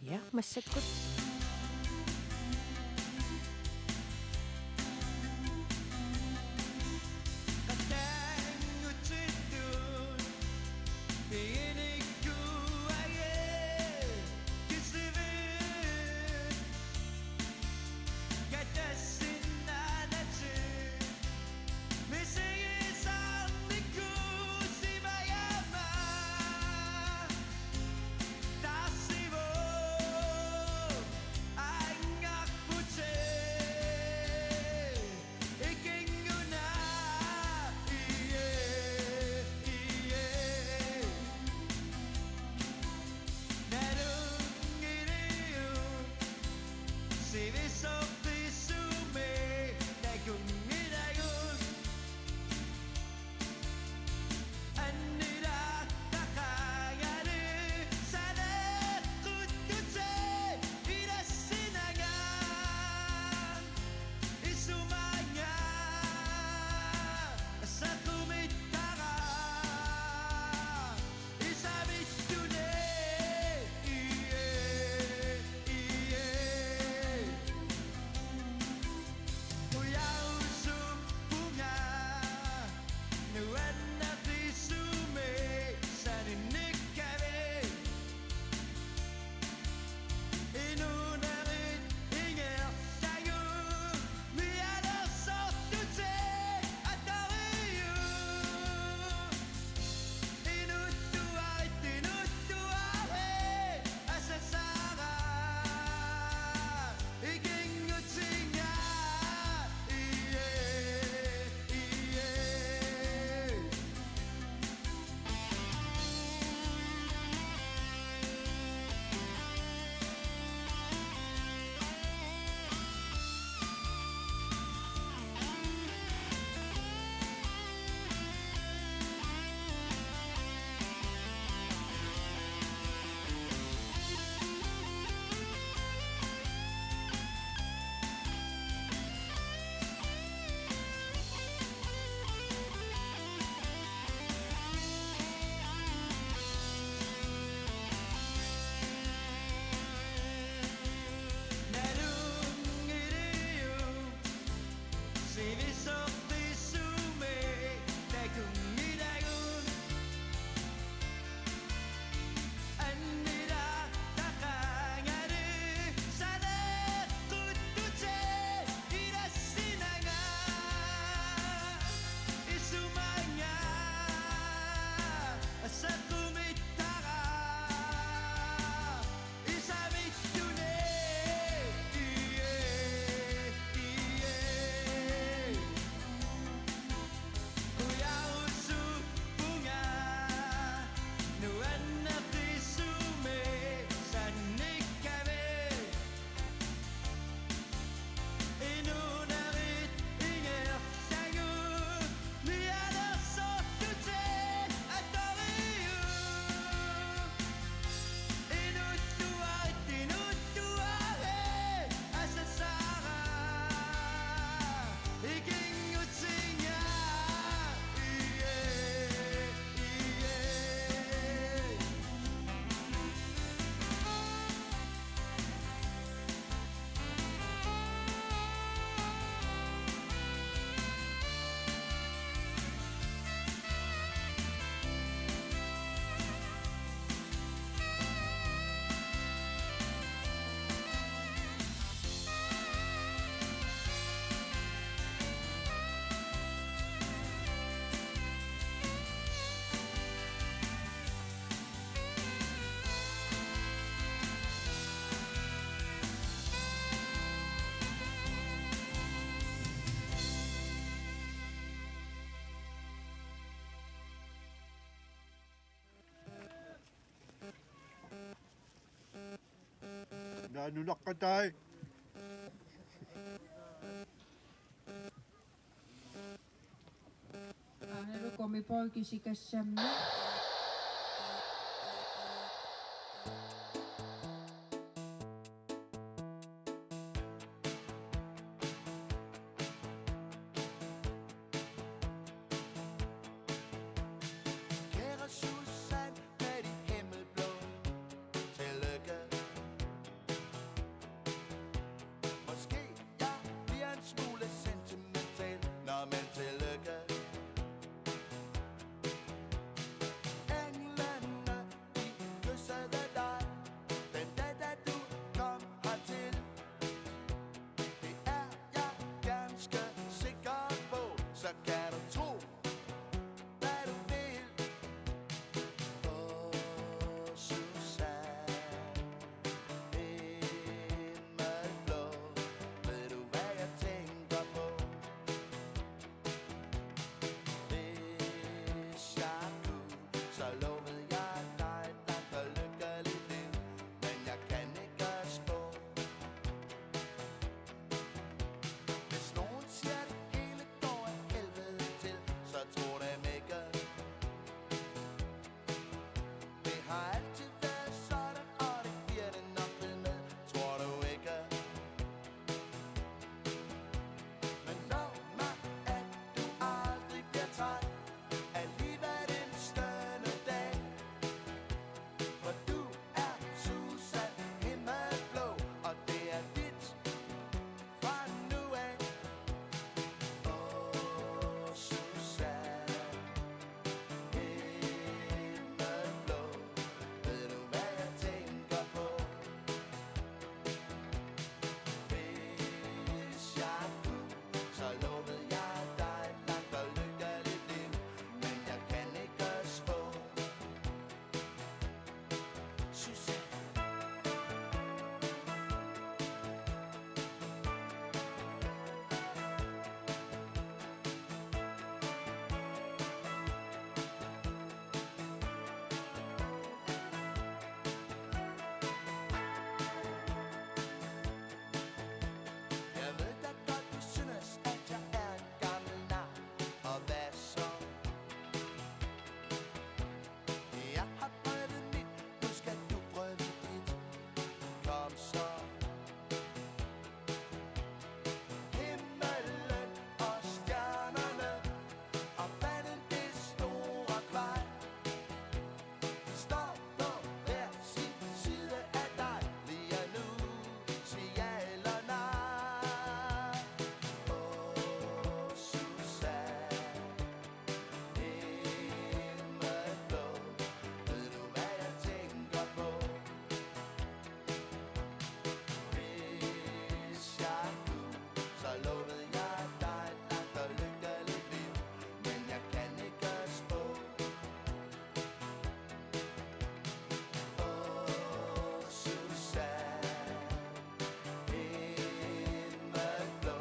Ja, massakut. Taanunaqatai. Aanelu komi poikisikässämme. Kære Susan med dit himmelblå, tillykke. Måske jeg bliver en smule sentimental, når men tillykke. Englene, de kyssede dig, den dag da du kom hertil. Det er jeg ganske sikker på, så kan du tro, hvad du vil. Åh, Susan, himmelblå, ved du hvad jeg tænker på? Hvis jeg kunne, så lovede jeg dig et langt og lykkeligt liv, men jeg kan ikke spå. Hvis nogen siger det hele går af helvede til, så tro dem ikke. Det har altid været sådan, og det bliver det nok ved med, tror du ikke? Men lov mig, at du aldrig bliver træt af livet en stønne dag. For du er Susan himmelblå, og det er dit fra nu af. Åh, Susan, himmelblå, ved du hvad jeg tænker på? Hvis jeg kunne, så lovede jeg dig et langt og lykkeligt liv, men jeg kan ikke spå. Susan. Jeg ved da godt, du synes, at jeg er en gammel nar. Og hvad så? Jeg har prøvet mit, nu skal du prøve dit. Kom så. Himmelen og stjernerne og vandet, det store kvej. De står på hver sin side af dig lige nu. Sig ja eller nej. Åh, Susan, himmelblå, ved du hvad jeg tænker på? Hvis jeg kunne, så lovede jeg dig et langt og lykkeligt liv, men jeg kan ikke spå. Åh, Susan, himmelblå,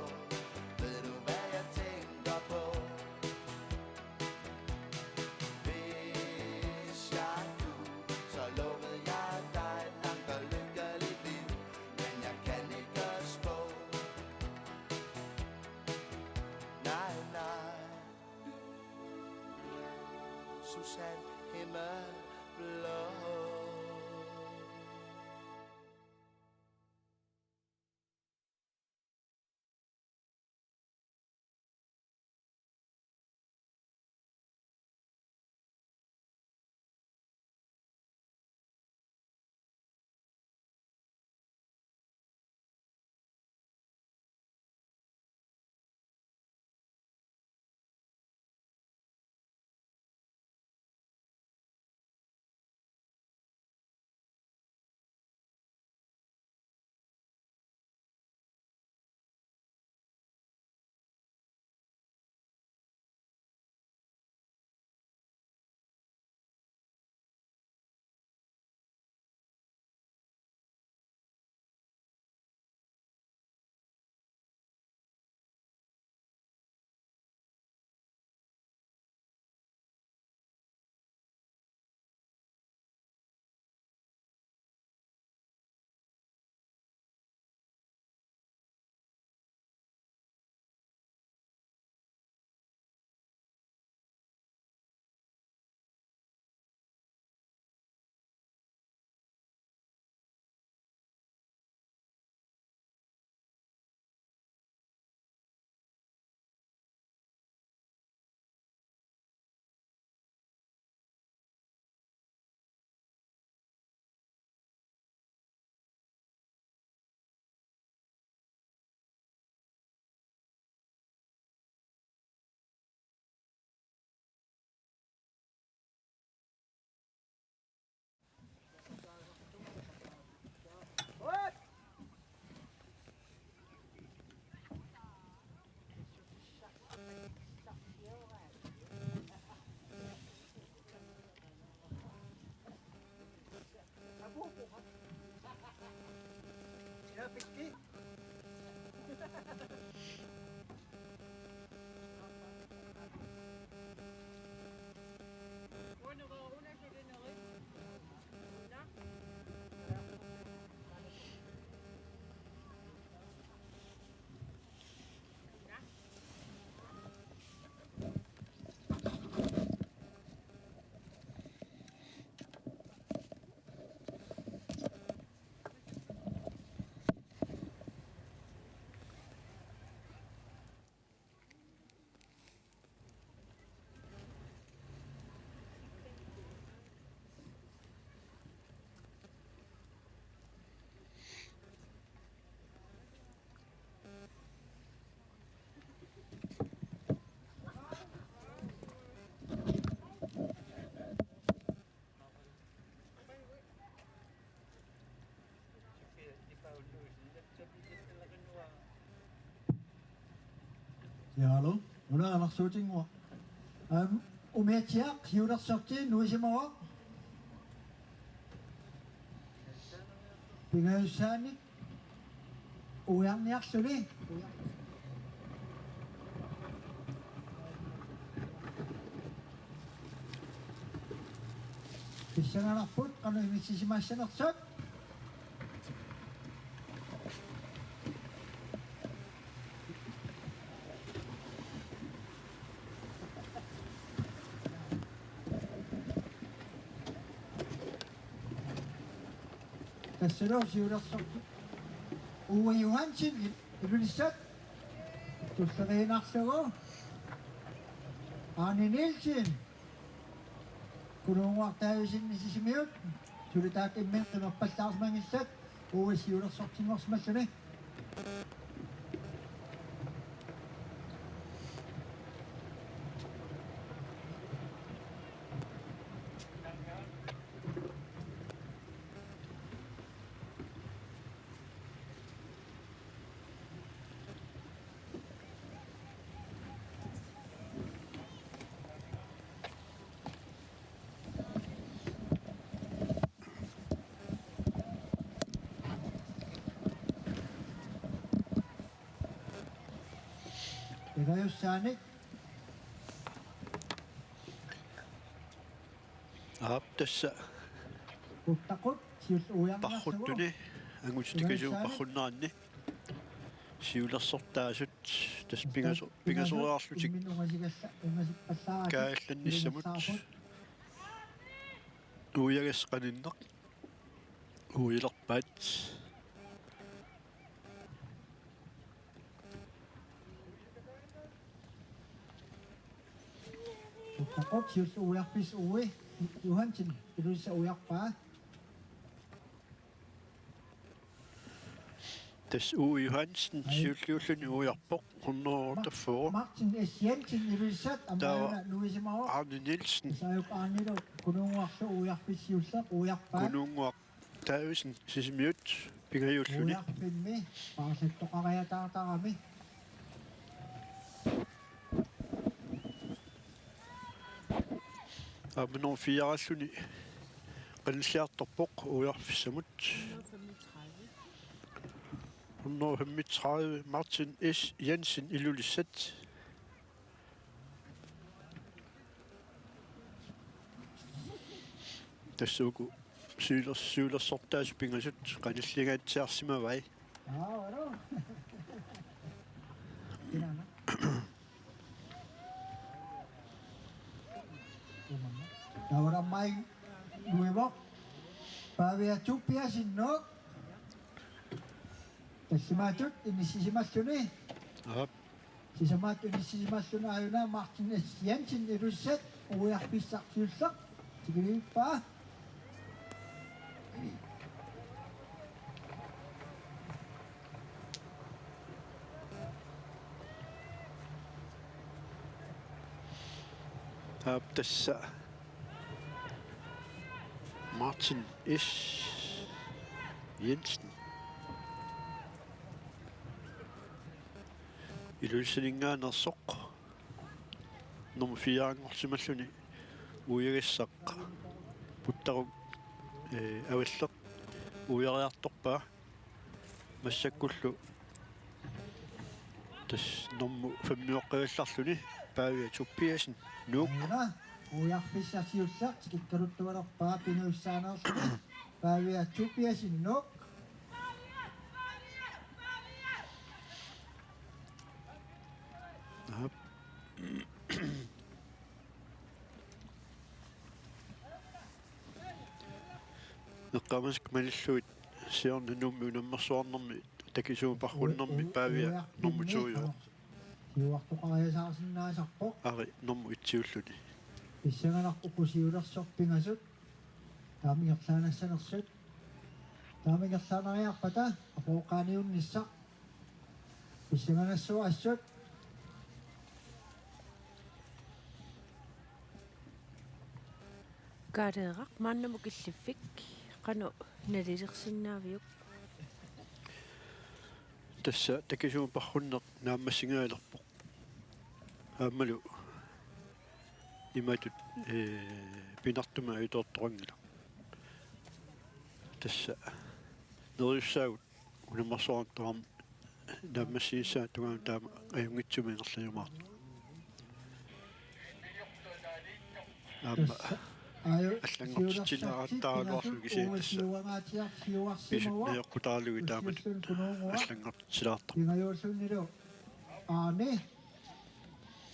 ved du hvad jeg tænker på? Hvis jeg kunne, så lovede jeg dig et langt og lykkeligt liv, men jeg kan ikke spå. Nej, nej. Susan himmelblå. Ja, hallo. Una anak shooting mo. Umetjak, hiurak sorti, nuisi mo. Pingasanik. Uyang niyak suli. Isang anak put, kano imisisimasya naksat. Kasiro siurak sorti. Uwe Johansson, ilulisat. Tuslagay naksaro. Ani Nielsen. Kurung waktu sin nisisimiut. Sulit atin men tumapas taas mangisat. Uwe siurak sorti mo smasyon eh. Igayos sanik. Tässä Takot. Sius uyang naksaro. parruttuni anguttikasuu parrunnaanni siulersortaasut tas pingasoriarlutik kaallannissamut uyagasqaninneq uilerpaat Takot sius uyakpis uwe. Johansson, ilulisat uyakpa. tas Uwe Johansen siulliulluni ujarpoq 104 Martin S. Jensen, ilulisat. Amayana nuisi mo. Arne Nielsen Sayuk anilo. Kunungwakso uyakpis siusak. Uyakpa. kununguaq taavisen sisimiut pingajulluni Uyakpinmi. Pakasattoqaraya taartarami. Abnor 4-alluni qanilliartorpoq ujarfissamut 135 Martin S. Jensen ilulissat tassuuku syylersortaas pingasut qanilligaatsiarsimavai Varo. Kinana. Ahora mai nuevo. Pavia chupia sin no. Tasimatut inisisimasyon eh. aap Sisamat inisisimasyon ayun na Martin S. Jensen iruset. Uyak pisak siusak. Sige pa. aap tassa Martin S. Jensen ilulsiningaanерсоq nummer 4 angorsimalluni uigissaq puttarup avalleq uiariartorpaa массаккуллу тас норму фаммиоққигалларлуни паавиа туппиасин нуук Ayuna, uyaqqissarsiussaq tikikkaluttuvalerpaa pinuissaanerluni paaviatsupiasinnuuk Ahap. Neqqamask manilluit siorna nummi unammersuarnermi takisuuparrunnermi paavia normutsuuyo siuartuqariasaarsinnaasarpoq ari normu itsiulluni pissanganarpuqusiulersorpingasut taamigerlaanassanersut taamigerlaanariarpata apooqaaniunnissaq pissanganassuassut Kaadeeqaq maannamu killiffik qanu nalilirsinnaaviuk тасса такисуупарруннеқ нааммассигаалерпоқ аамалу иматут пинартума итоорторангила тасса нерюссаагут унамарсоорторам нааммассииссаа тугаан таама аюнгитсумингерлаюмаар аама аллангортитилаартаалуарлу кисиитасса писмеэққутаалуги таамат аллангортитилаартар пингаюуллуннилу аани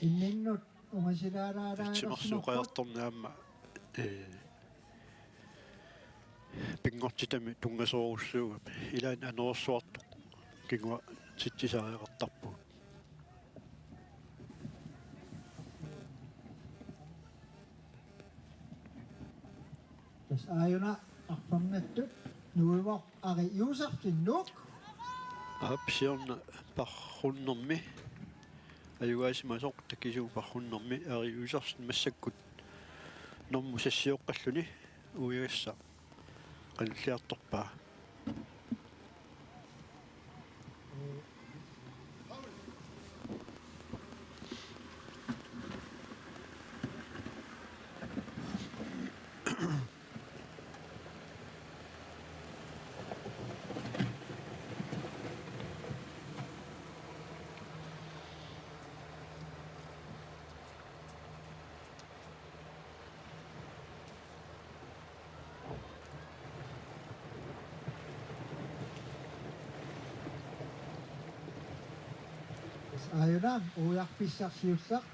инниннут умасилаалаалаа тимарсуқаярторнаама пингортитами тунгасооруссууга илаан анерсуарту кигуа титсисаариақартарпу тас ааюна арпамнаттут нуивоқ ариусартиннук апсиорна парруннэрми аюгаасимасоқ такисуупарруннэрми ариусарсин массаккут норму сассиоққаллуни уиасса qanilliartorpaa ayuna ujarpissarsiussaq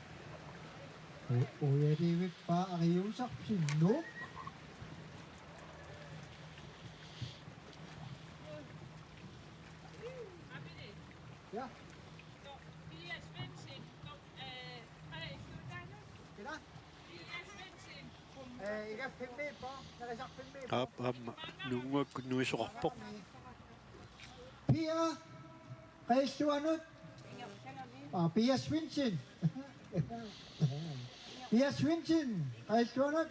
uyaliivippa ariusarsinnuuk ja kida igaffinniippa narisarfinniippa aappaamma nuunguakku nuisoqarpoq pia qaissuanut Pia Swinson. Pia Swinson. Qaissuanut.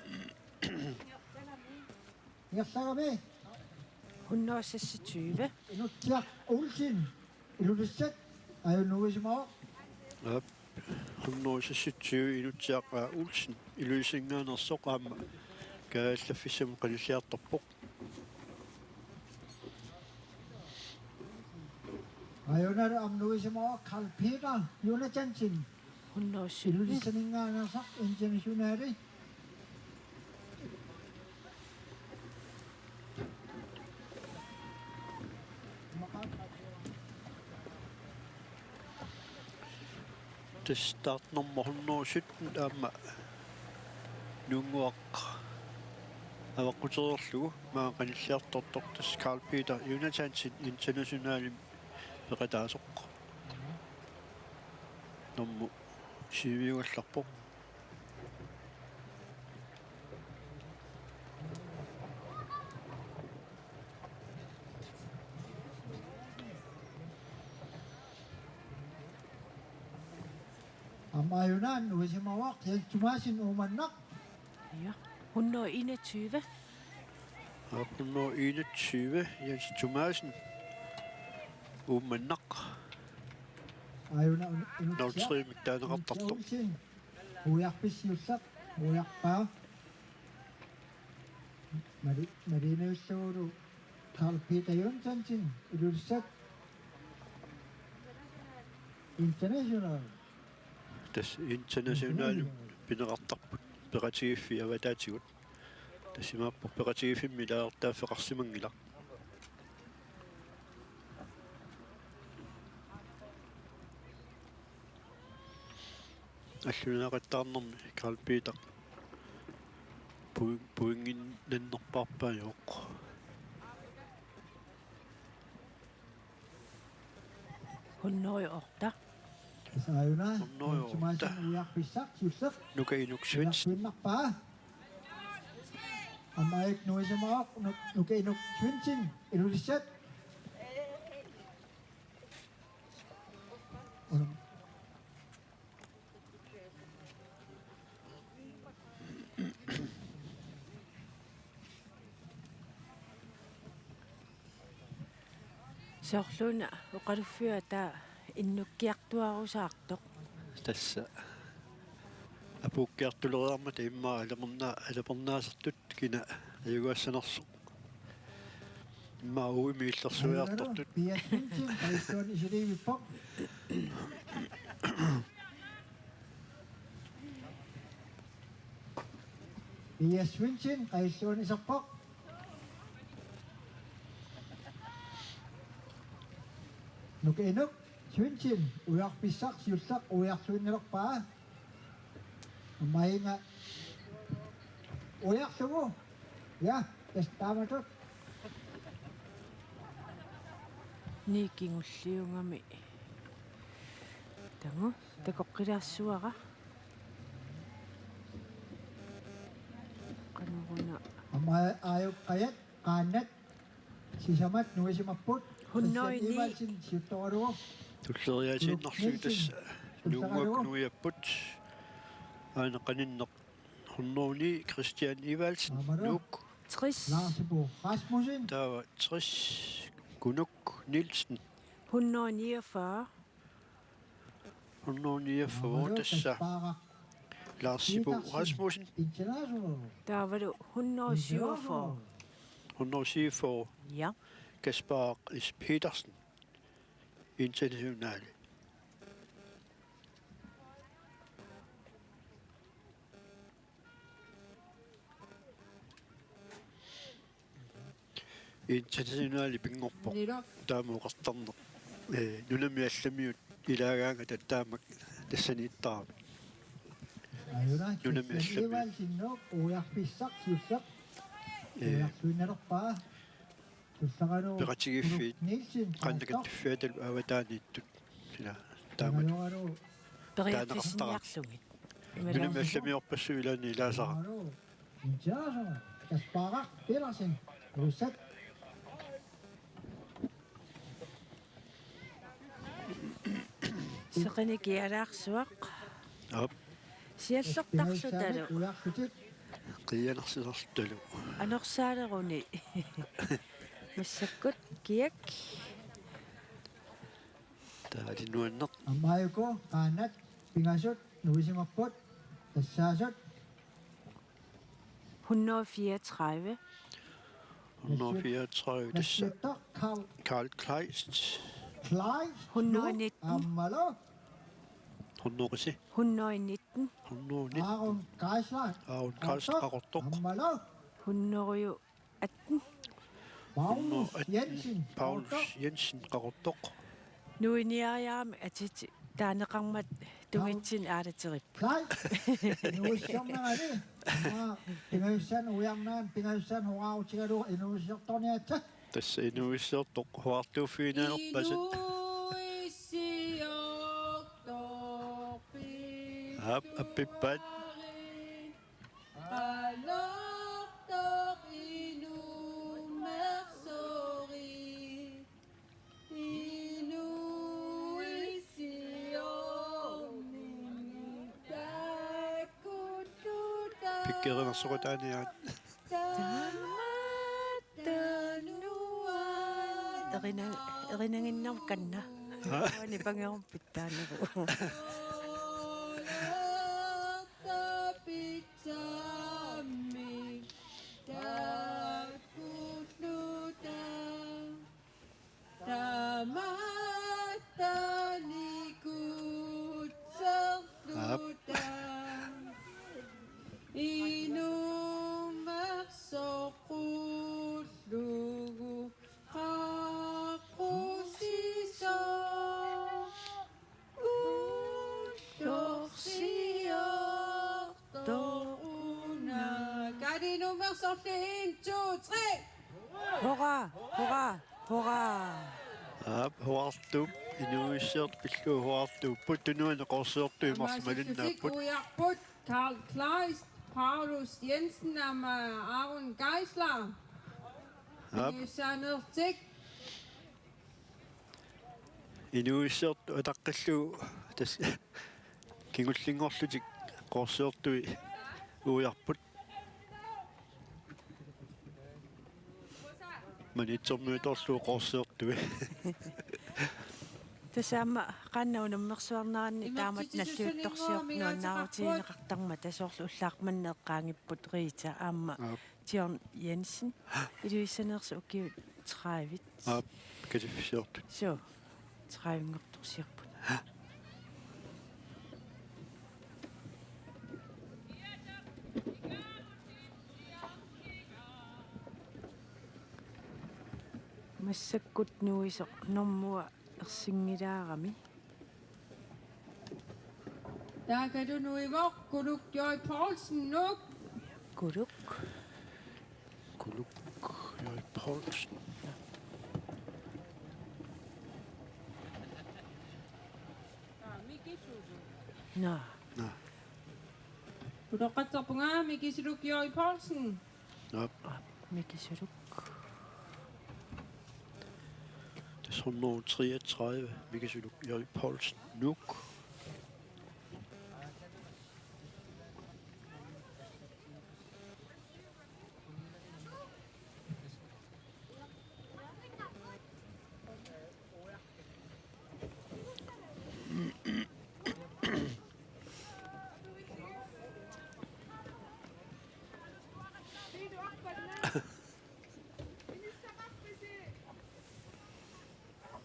Ngersarami. hunnoasassituiva Inutiaq Olsen. Ilulissat ajunuisimaa. aap hunnoisassutsiu inutsiaqaa ulsen iluisingaanersoq aamma kaallaffissam qanilliartorpoq Ajunar amnuisimaa Carl Peter Jonathansen. hunnoassulli Ilulissaningaanasaq internationaali. тастаартнэрморнуусут аама нунгуақ аваққутерерлугу маа qanilliartortoq тас Carl Peter Jonathansen internationalim пеқатаасоқ норму сивиуалларпоқ Amayunan uisimaa qiltumasin umannaq. ja hunno 21 апнно 21 Jens Thomasen умманнақ Ayuna нолтримик таанеқартартоқ уярписсиуссақ уярпаа маринеуссууру Carl Peter Jonathansen илулissat International. Tässä internationaalin pineqartarput peqatigiffi avataatigut. Tassimaappu peqatigifimmi laartaaffeqarsimangila. Аллунеқаттаарнэрми Карл Питер puingin nannerparpaajoq. Hunnoiorta. Sayuna. Hunnoiorta. Tumasan ujarpisaq susaq. Nukainuksvins Swinnarpaa. Amaik nuisamaaq nukainuk swinsin ilulissat. Sorluna uqaluffiua taa innukkiartuarusaartoq. tässä apukkiartuleriarmat immaa alapernaasartut kina ayugaassanersuq. Immaa uimiillersuiartortut Pia swinsin kaisuani sirivippoq. Pia swinsin kaisuani serpoq. Nukainuk swinsin ujarpissaq siussaq ujarsuinnerpaa. Mainga ujarsugu. Ja, testaamatut. Niikingulliungami. Tangu takoqqilaassuara. Qanuruna Amai ayuk qayat qaanat sisamat nuisimapput. Hunnoini. Ivalsin siuttoruo. tulleriaasiinnersuut tassa nuunguaknuiapput aina qaninneq hunnuuni Christian Ivalsen nuuk tris Larsibo Rasmussen. taava Tris Kunuk Nielsen hunnoiniafa hunnuuniaffavoo tassa Larsibo Rasmussen International. taavalu hunnoosiuafo. hunnuusiifoo Ja. Kaspar Is Petersen internationale internationale pingorpo taamuqartarneq nunamiallamiut ilaagaanga tattaamak tassaniittaarami Ayuna. Nunami allami. Ivalsin no ujarpissaq siussaq. Ujarsuinnerpaa. Tussaqanu. peqatigiffiit Nielsen. qannakattiffiatal avataaniittut sila taamat Taamanu. Periaffisiniarlugit. nunamiallamiorpassu ilaani ilaasara International. Kaspar Petersen. Russet. Seqinikialaarsuaq. ап Siallertarlutalu Ujarsutit. qianersisertalu anorsaaleeruni. Massakkut kiak. taalinuanneq Ammayuko qaanat pingasut nuisimapput. Tassaasut. Hunnoa 34. hunnuafiaatsaru tassa Nassuttaq Karl Kleist Kleist. Hunnoa 19. Ammalo. hunnuqisi Hunnoa 19. hunnuunit Aaron Geisler. Aaron Geisler qaqortoq. Ammalo. Hunnoruju 18. Paulus Jensen. Paulus Jensen qaqortoq Nuiniariaami atiti taaneqarmat tungitsin aalaterip. Kleist. Nuissornerali. Pingassan ujarnaan pingassan huautigalu inuissortorniatsa. tässä inuissertoq huartuuffiinaanerpasat appippaat pikkerenersorutaaniaat Erinanginnar kanna. Ni pangerum pittaanaru. Tamataniku Indersorte 1, 2, 3. Hurra, hurra, hurra. Huartup inuissiert pillu huartup putunuan qorsiortui marsimalinnaaput Ujarput, Karl Kleist, Paulus Jensen og Aaron Geisler. Sannertik. inuissiert utaqqillu tas kingullinngorlutik qorsiortui ujarput manitsornuitorlu qorsiortui Tasama qannaunammersuarnaranni taamat nalluuttorsiornuannaaruutiineqartarma tasorlu ullaarmanneeqqaangipput riita aamma John Jensen iluissaneersu ukiut 30 kasiffisortu so 30ngortorsiarput massakkut nuisoq normua ersingilaarami Der kan du nu i vok, Guduk Joy Poulsen nu. kuluk Joi Poulsen na Guduk Katsapunga, Miki Siduk Joy Poulsen. mikisuluk det er 133 Mikasuluk Joi Poulsen Nuk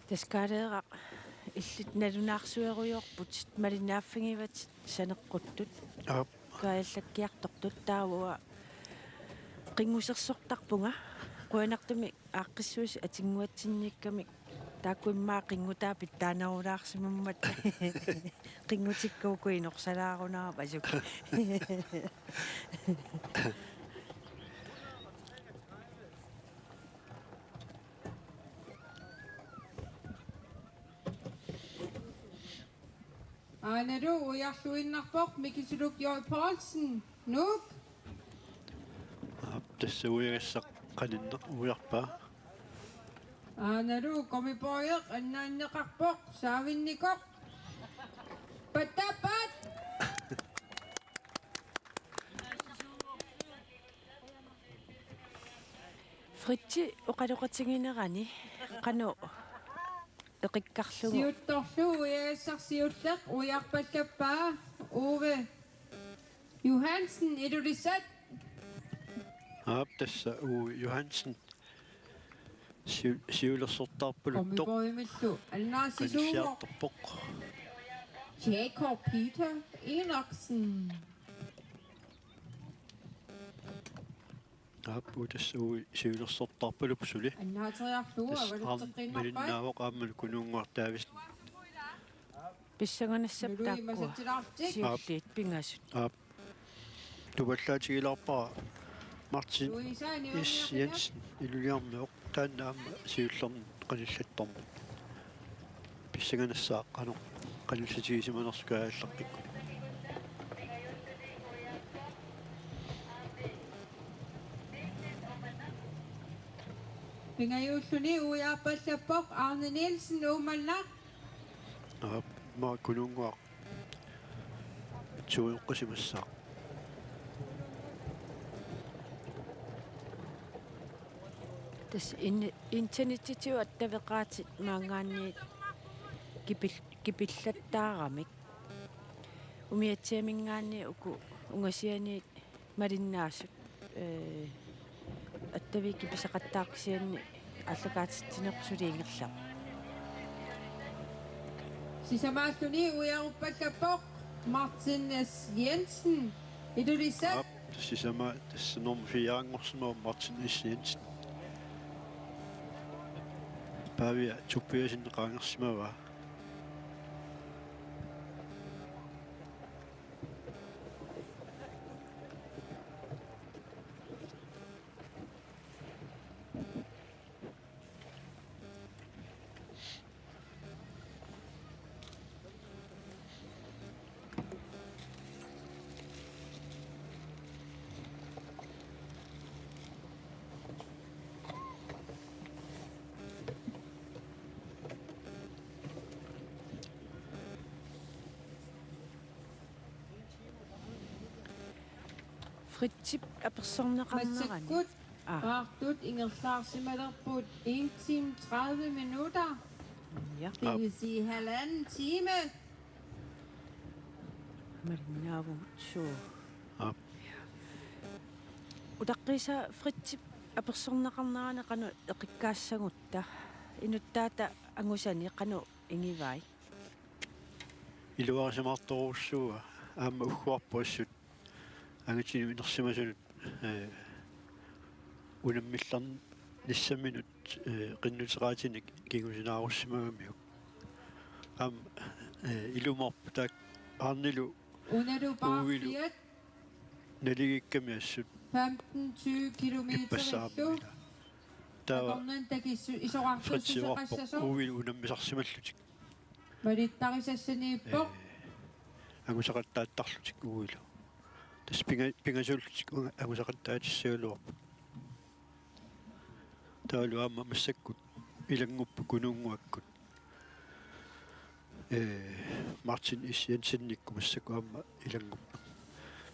таскаалеэра иллит налунаарсуеруйорпут малинааффигиват санеққуттут кааллаккиартортут таавуа қингусерсортарпунга қуанартуми ааққиссуис атингуатсинникками тааккуиммаа қингутаапит таанерулаарсимаммат қингутиккуукуинорсалаарунаа пасук Anaru, ujarluinnarpoq, Miki Siduk Joy Poulsen nu. tässä uirissa qaninneq ujarpaa Anaru, komipoiq, annaanneqarpoq, saavinnikoq. Patapat. фритси оқалоқатингинерани қану эқиккарлугу Siuttorlu, ujassarsiullaq, ujarpatkappaa, Ove Johansen, edulisat. tässä Johansen siulersortarpuluttoq Komipoimillu, annaasisuumoq. qanissiartorpoq Jacob Peter Enoksen. tässä siulersortarpulup suli Annaaseriarlua, valutteqqinnarpai. malinnaavoq aammal kunuunguartaavis писсаганассаптааккуа Nuimasatilartik. сиуллиит пингасут туваллаатигилаарпара Martin Luisa, Is Jensen илулиарнеоq таанна аама сиуллерн qanillатторmu писсаганассаа qanoq qanillatigisиманерскааллаққикку Pingayulluni ujaapallappoq Arne Nielsen uumallaq. ма кунунгуа туйоққисимассаа тас интернеттитиу аттавеқаатит маангаанниит кипиллаттаарамик умиатсиамингаанни уку унгасианиит малиннаасут аттавики писақаттаарксианни аллакаатиттинерсулиингерлаа Sisamaalluni ujaruppallappoq Martin S. Jensen. Edulisat. сисама тассанорм фиаангорсимаа Мартин Is Jensen павиа туппиасин qaangersimava Fritip apersorneqarnerani. Massakut aartut ingerlaarsimalerput 1 time 30 minutter. Ja, Det vil sige 1,5 time. marinavum suu. Ja. Utaqqisa Fritip apersorneqarnerani qanu eqikkaassagutta. Inuttaata angusani qanu ingivai. Iluarisamartorussua aamma ugguarpuassut angitini inersimasunut unammillarn nissaminut qinnuteqaatinik kingusinaarussimagamiuk ilumorpu taak arnilu Unaru Uvilu. bare naligikkamiassut 15-20 kilometer ippassaamuila taava fritsiorpo isoqartussuseqassaso uvilu unammisarsimallutik malittarisassanippoq angusaqattaattarlutik uvilu tas pingasullutik angusaqattaatissigaluarpu taalu aamma massakkut ilanguppu kunuunguakkut Martin Jensennikku massakku aamma ilanguppu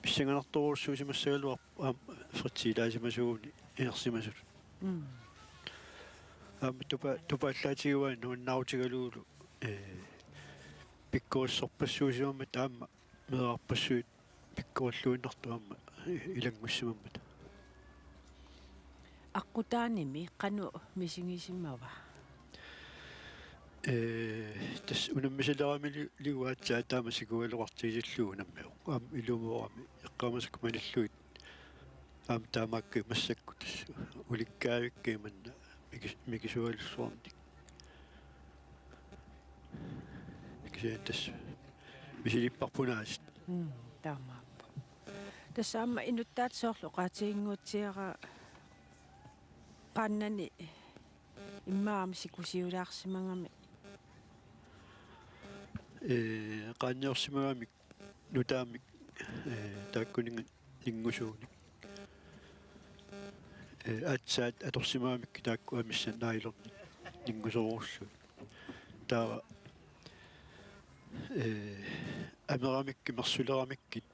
pissanganartoruussuusimassagaluarpu aamma fritsiilaasimasuuni inersimasut aamma tupaallaatiguan nuannaarutigaluulu pikkuussorpassuusimammat aamma meeqarpassuut pikkualluinnartu aamma ilangussimammat Aqutaanimi qanu misingisimava. tas unammisalerami liuaatsaa taamasikualuartiisillugu nammiu aam ilumuorami eqqaamasakku manilluit aam taamaakki massakku tas ulikkaavikkiimanna mikisualussuarnik kisatas misilipparpunaasit Taamaappu. Tässä amma inuttaat sohlu qaatiinguutsiara qannani immaami sikusiulaarsimangami qaanniorsimagami nutaamik taakkuninga ningusuunik atsaat atorsimagami taakku amissan nailorni ningusorussu taava амерамикки марсулерамиккит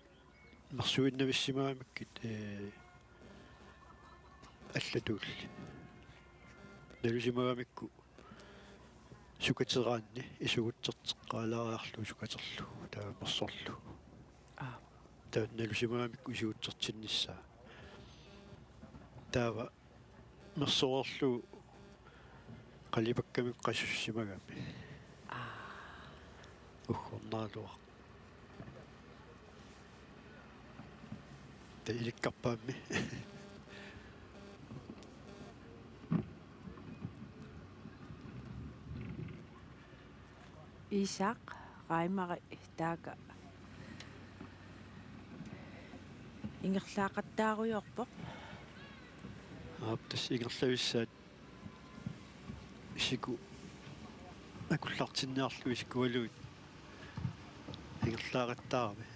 марсуиннависсимаамиккит аллатуулли налусимагамикку сукатераанни исугутсертеққалаариарлу сукатерлу таа мерсорлу таа налусимагамикку исугутсертинниссаа таава мерсоорлу қалипаккамик қассуссимагами ухорнаалуа та иликкарпаамми Isak qaimari taaka ingerlaaqattaaruyorpoq аптас ингерлависсаат исику акуллартинниарлу исикуалуит ингерлаагаттаарами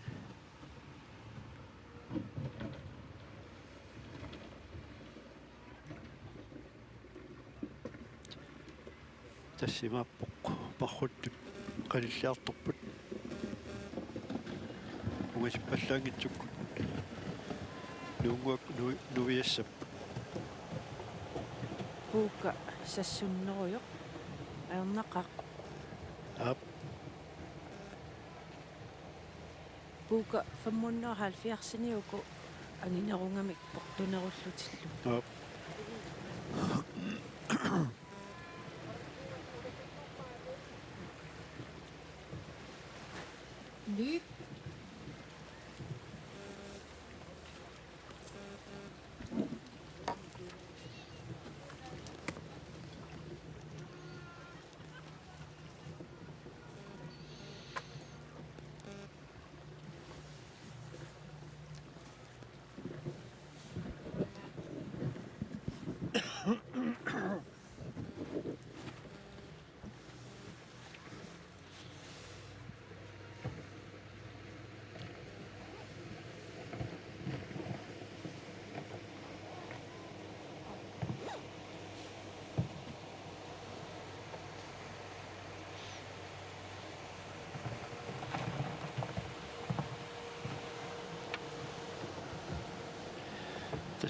тассимааппоқ парруттут qalilliartorput ungasippallaangitsukku nuunguak nuviassappu puukka sassunneruyoq aernaqaq aap puukka 75 anginerungamik portunerullutillu aap Løb.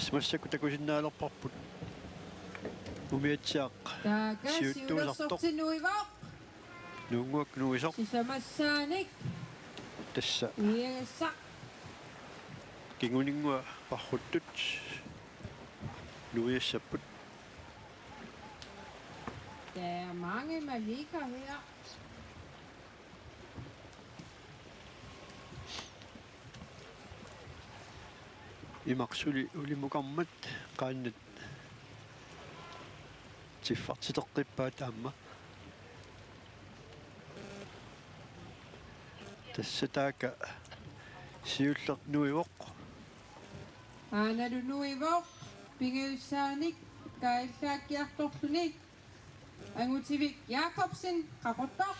тасмассаку такусиннаалерпарпут умиатсаақ Taaka Siuttuusartoq. siulersortinuivaq. нуунгуак нуисоқ Sisamassaanik тасса uiagassaq. кингунингуа парруттут нуиассаппут Der er mange malikker her. имарсули улимукармат qaannat тиффартитеққиппаа таама тассатаака сиуллер нуивоқ Aanalunuivaq pingeusaanik kaallaakkiartorluni. Angutivik Jakobsen qaquttoq.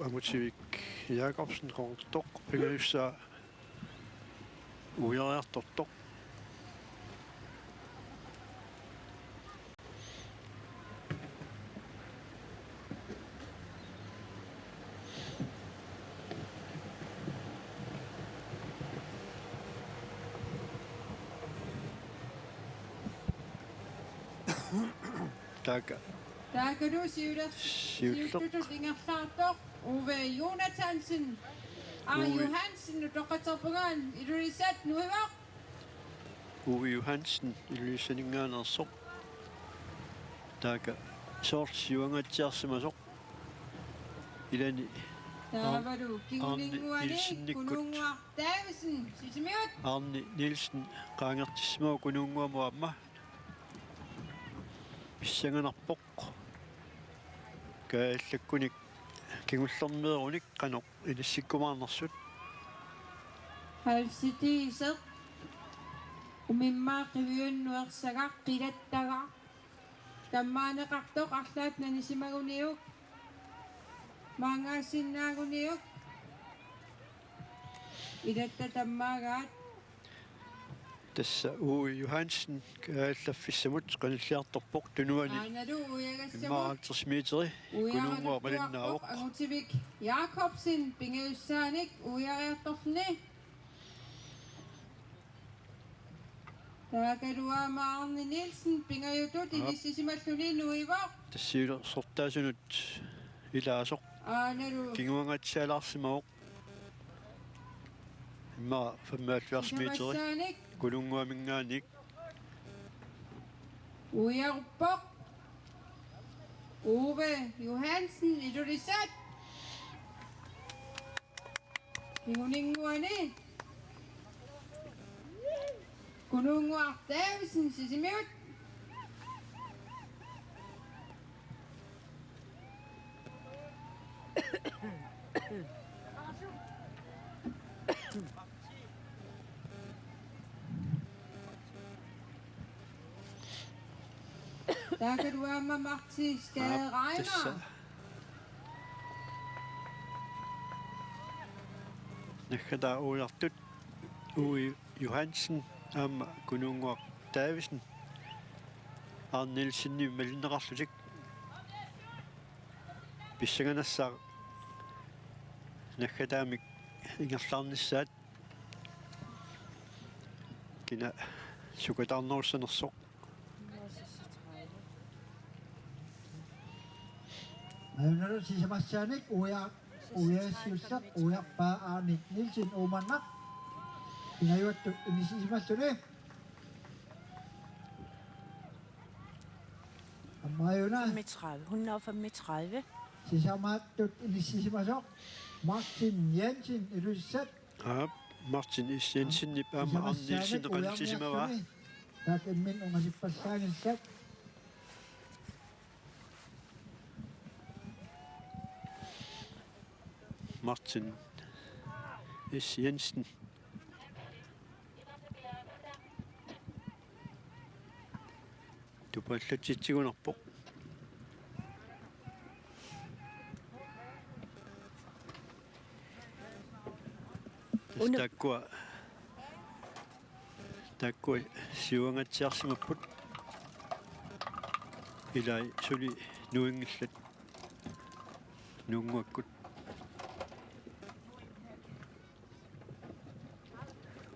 агутсивик Jakobsen қортоқ пингаюссаа уяриартортоқ така Taakalu siulutut ingerlaartoq Uwe Jonathansen. Johansen toqaterpungaan ilulisat nuivaq. Uwe Johansen илуиссанингаанерсоқ така соорсиуангаатсиарсимасоқ илани Taavalu kingulinguani Nielsen-nikkut. kununguaq Davidsen sisimiut. Arni Nielsen qaangertissima kunuunguamuamma писсанганарпоқ кааллаккуник кигуллернееруник qanoq илиссиккумаарнэрсут Halsitiiseq umimmaaqqiviunnuersagaq qilattaga tammaaneqartoq arlaat nanisimaguниук maangaassinnaaguниук ilatta tammaagaat тасса Uwe Johansen кааллаффиссамут qanilliartorpoq tunuani aanalu uyagassamut иммааралтерсмиитери кунунгуармалиннаавоқ Angutivik Jakobsen pingeusaanik uyariartorluni Taakaluama Arne Nielsen pingayutut ilissisimalлuni nuivaq тассиулер сортаасунут илаасоқ aanalu кингуангаатсаалаарсимавоқ имма фаммааллуарсмиитери sisamassaanik кунунгуамингааник uyaruppoq Uwe Johansen ilulisat kinguninguani kununguaq Davidsen sisimiut Taakaluama Marti Skade Reimer нахада уяртут Uwe Johansen аама кунунгуақ Davidsen Arne Nielsen малиннеқарлутик писсаганассаа нахадаамик ингерлаарниссаат кина сукатаарнерусанерсоқ Ayunaru sisamassaanik uyaasiussaq uyarpaa Arne Nielsen uumannaq pinayuattut inisisimassuni ammaayuna 35. 135. sisamaаттut inisisimasoq Martin Jensen ilussat Martin Jensen аама Arne Nielsen qanillisимава taakimmin ungasippassaaginsat Martin Jensen тупаллатситсигунарпоқ таккуа сиуангатсиарсимаппут илай сули нуингиллат нунгуаккут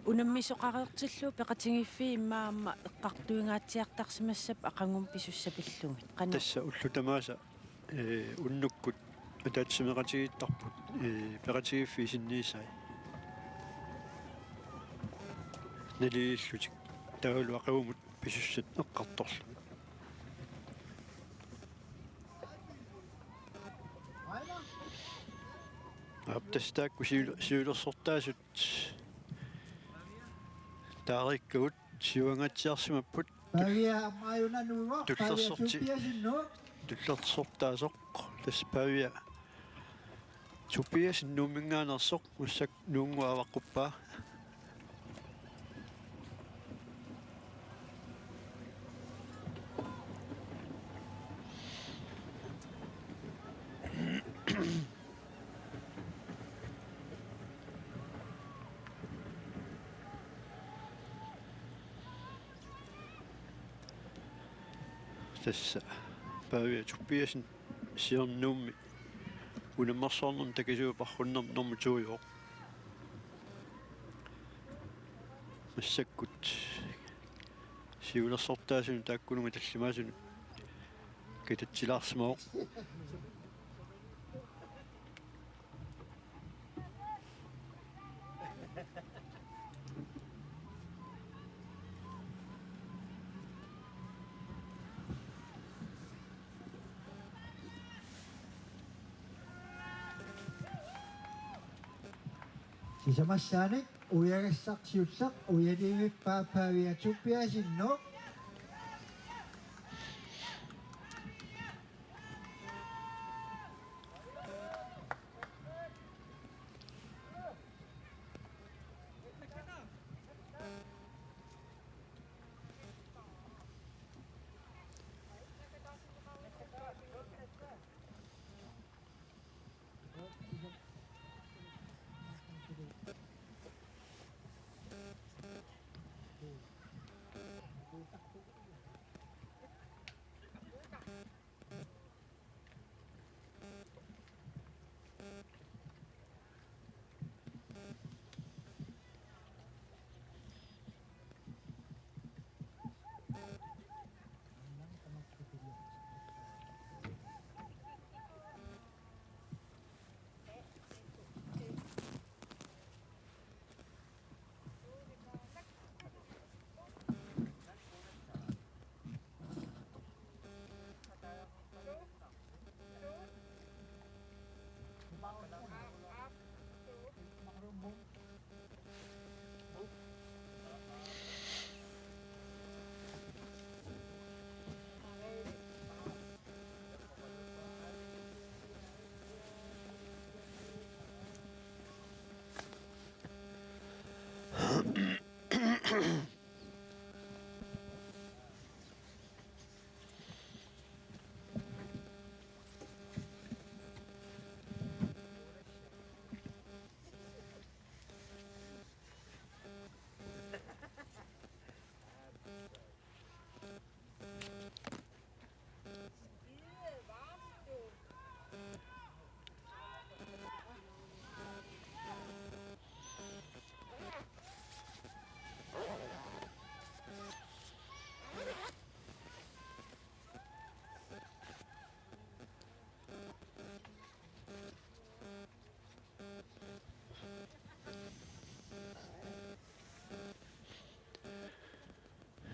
унаммисоқареертиллуу пеқатингиффи имаама эққартуингаатсиартарсимассап ақангум писуссапиллугит қана тасса уллутамааса уннуккут атаатсимеқатигиттарпут пеқатигиффи синниисай налииллутик таулу ақавумут писуссат эққарторлу аптастаакку сиулерсортаасут таариккагут сиуангатсиарсимаппут Pavia mayuna nuwa, Tulta pavia sorti. chupia sinno. туллертсортаасоқ таспавиа тупиас нумингаанерсоқ уссак нуунгуаваққуппаа тасса павиа тупиасин сиорнуумми унаммарсоорнун такисуупарруннер нормутуйоо массаккут сиулерсортаасуну тааккунунга таллимаасуну китатсилаарсимао Sisamassaanik uyagassaksiussaq uyalivippaa pavia chupia sinno.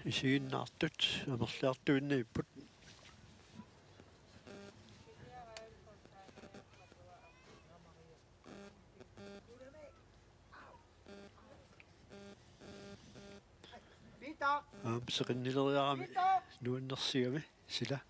исигиннаартут амерлиартуиннаиппут писеқиннилериарами нуаннерсигами сила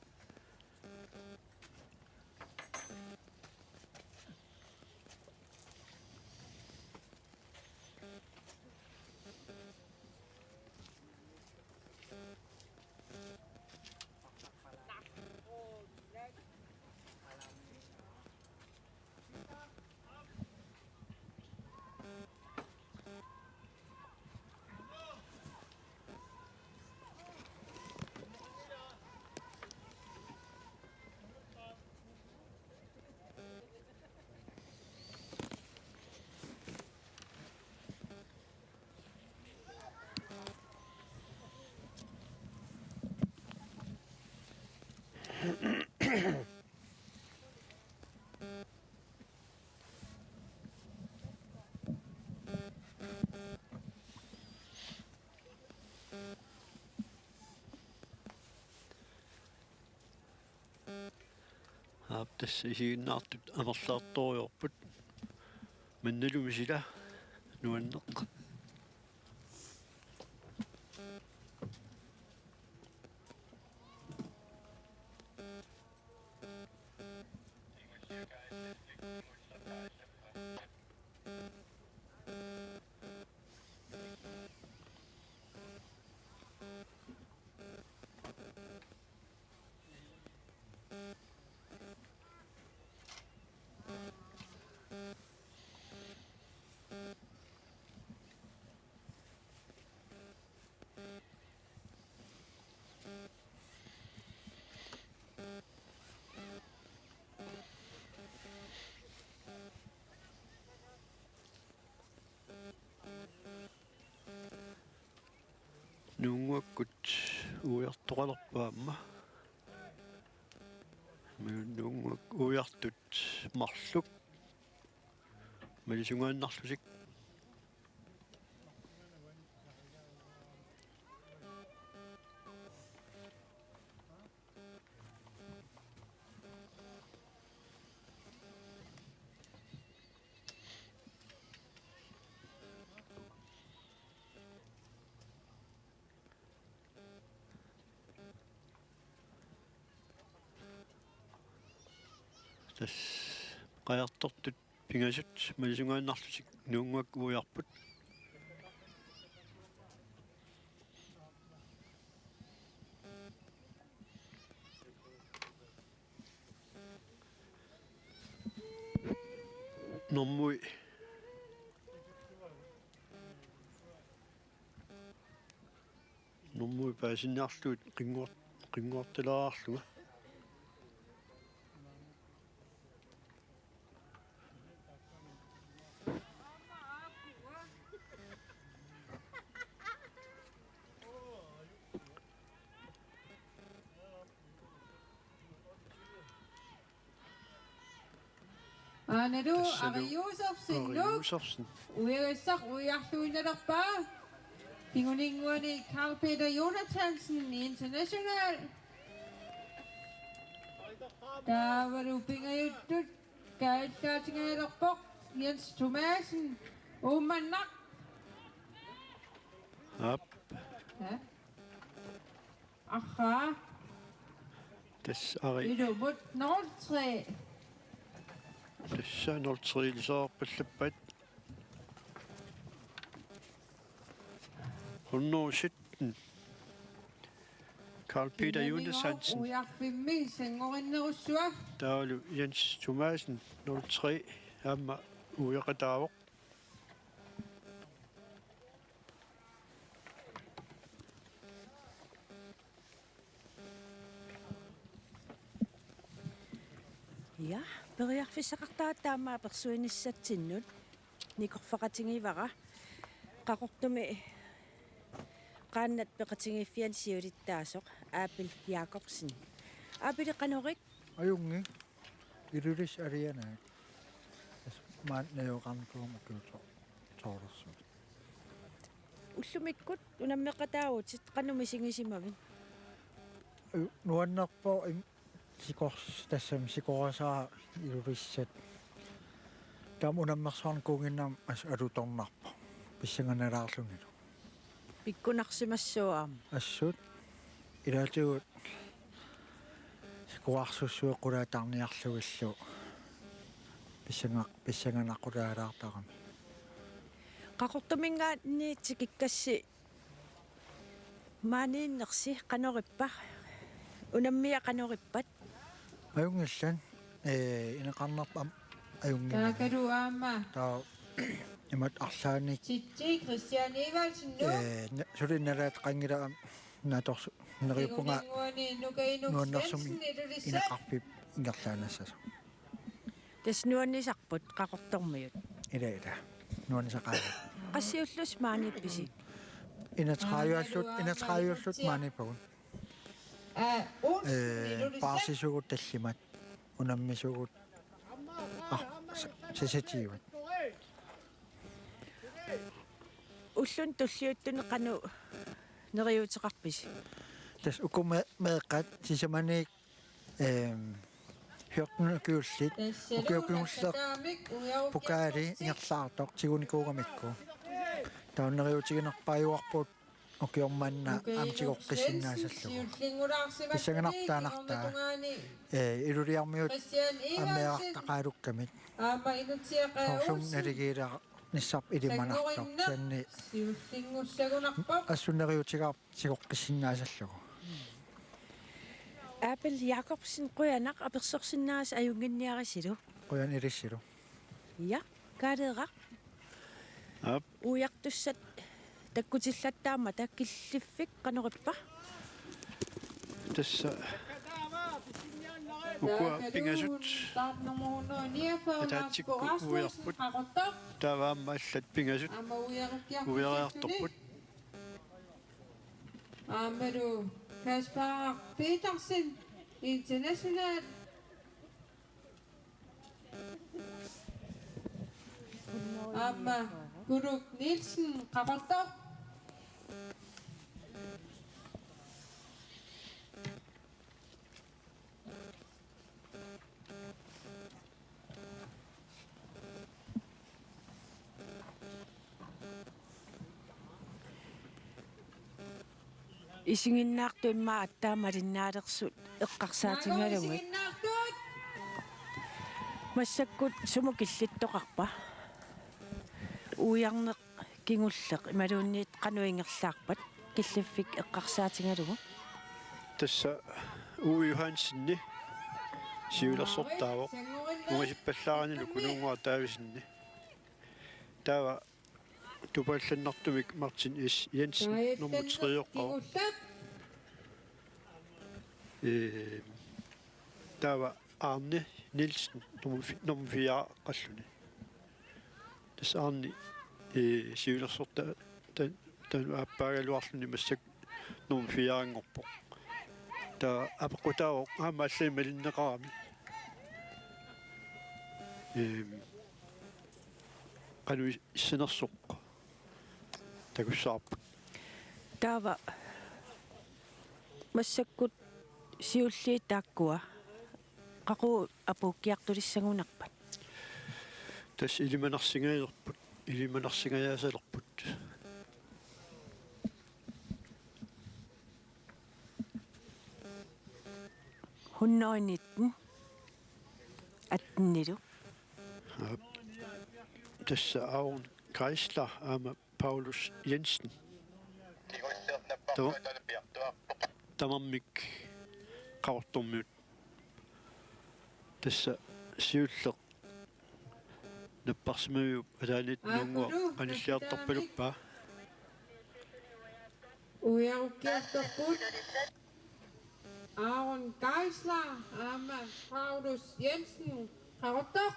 тассисигиннаартут амерлаартуриорпут манналумисила нуаннеқ нунгуаккут уярторалерпаама нунгуак уяртут марлук малисунгааннарлусик тас qajartortut pingasut малисунгааннарлусик нунгуак уярпут нормуи паасиннаарлуут qinguartalaarluga Aneru Ariusofsin nuk Josefsen uerisaq uiarluinalerpaa tinguninguani Carl Peter Jonathansen International Tavaru pingajuttut kaitsaatigalerpoq Jens Thomasen Umannak ап Aha тас ари idumut Nordtræ тассаанертриилисаарпаллаппат 117 Carl Peter Jonathansen uiarpimmi sangorinneriussua таалу Jens Thomasen 03 аама уяқатаавоқ Ja, periarfissaqartaataammaa persuinissattinnut nikorfaqatingivara qaqortumi qaannat peqatingiffian siulittaasoq Aapil Jacobsen Aapil qanorik ajungi irulis ariana maat neoqamkuum akuuto toorersu уллумиккут унаммеқатаагутит qannumisingisimavin nuannerpo sikors tassam sikorasa irurissat tamunammersaarn kuunginnam as alutornarpo pissanganalaarlungilu pikkunarsimassuaam assut ilaatugut sikuarsussuequlaatarniarlugallu pissanganaqulaalaartarami qaqortumingaatni tikikkassi maaniinnersi qanorippa unammia qanorippat ajungillan ineqarnarpam ajungin Taakaru aama taa imat arlaanik Titti Christian Evalsen nu sulinnalaat qangila naatorsu neriupunga nuannersumi ineqarpip ingerlaanassasa tasnuannisarput qaqortormiut ila nuannisaqaala qassiullus maanippisi inatraayuallut maanipagun paasisugut tallimat unammisugut sisatiivat ullun tulliuttuni qanu neriuteqarpisi tas ukuma meeqqat sisamaniik hiortunukiullit ukiukiungssaq pukaali ingerlaartoq tigunikууgamikku tauneriutiginerpaajuarpuut ukiormanna amtigoqqissinnaasalluu kissanganartaanartaa iluliarmiut ammeaqaqaalukkamit sorsum naligiilaa nissarp ilimanartoq sanni assuneriutigaar tigoqqissinnaasalluu Apple Jacobsen quyanaq apersorsinnaas ajunginniarisilu. Quyan irissilu. Ja, kaadeeraq. Ap. Ujartussat takkutillattaama takkilliffik qanerippa. Tässä ukua pingasut ataatsikku ujarput taavaammallat pingasut ujarartorput Amaru Kaspar Petersen International Amma Guruk Nielsen Qabartor Isinginnaartuimma attaamalinnaalersut eqqarsaatigalungit massakkut sumukillittoqarpa ujarneq kingulleq imaluunniit qanuingerlaarpat killiffik eqqarsaatigalugu tässä Uwe Johansinni siulersortaavoq ungasippallaaranilu kunuunguar taavisinni taava tupallannartumik Martin S. Jensen nummer 3 taava Arne Nielsen nummer 4 qalluni tas Arne siulersorta tan appagaluarluni massak nummer 4 angorpo ta apequtaavoq aamaallimalinneqarami qanu issinersoq takussaarput taava massakkut siulliitaakkua qaqu apuukkiartulissagunarpat tas ilimanarsingajasalerput hunnoinitten atnilu tässä Aun Kreisler aama Paulus Jensen tamammik qaortormiut tässä siulleq napparsimaviup alaanit nuungua qanilliartorpaluppaa Ujarukkiartorput Aaron Geisler Amma Paulus Jensen Qabartor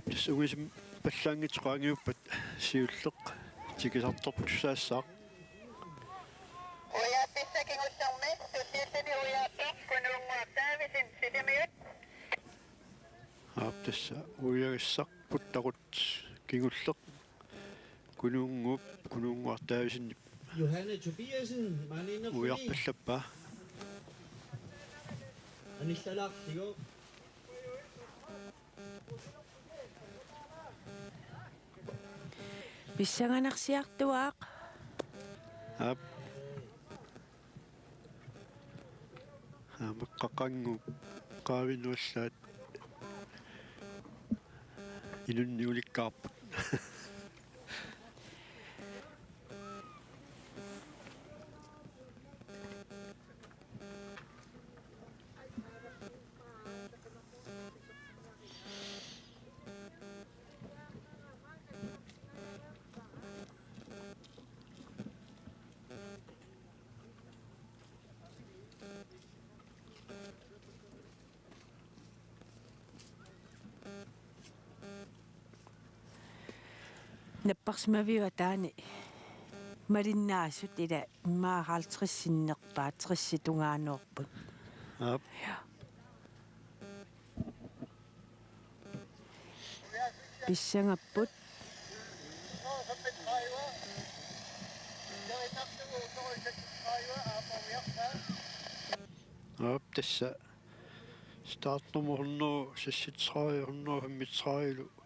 tässä ungisim pallaangitsoqaangiuppat siulleq tikisartortussaassaaq tässä ujarissarputtaqut kingulleq kunuunguar taavisinni Johanne Tobiasen Marlene ujarpallappaa Anistalaqtigo pissanganarsiartuaaq ap ameqqaqangu qaavinuallaat inunniulikkaarput napparsmaviua taani malinnaasut ila immaaraaltrissinnerpaa trissitungaanuorput ap pissangapput Op, tassa. Startnummer 100, 63, 100, 130.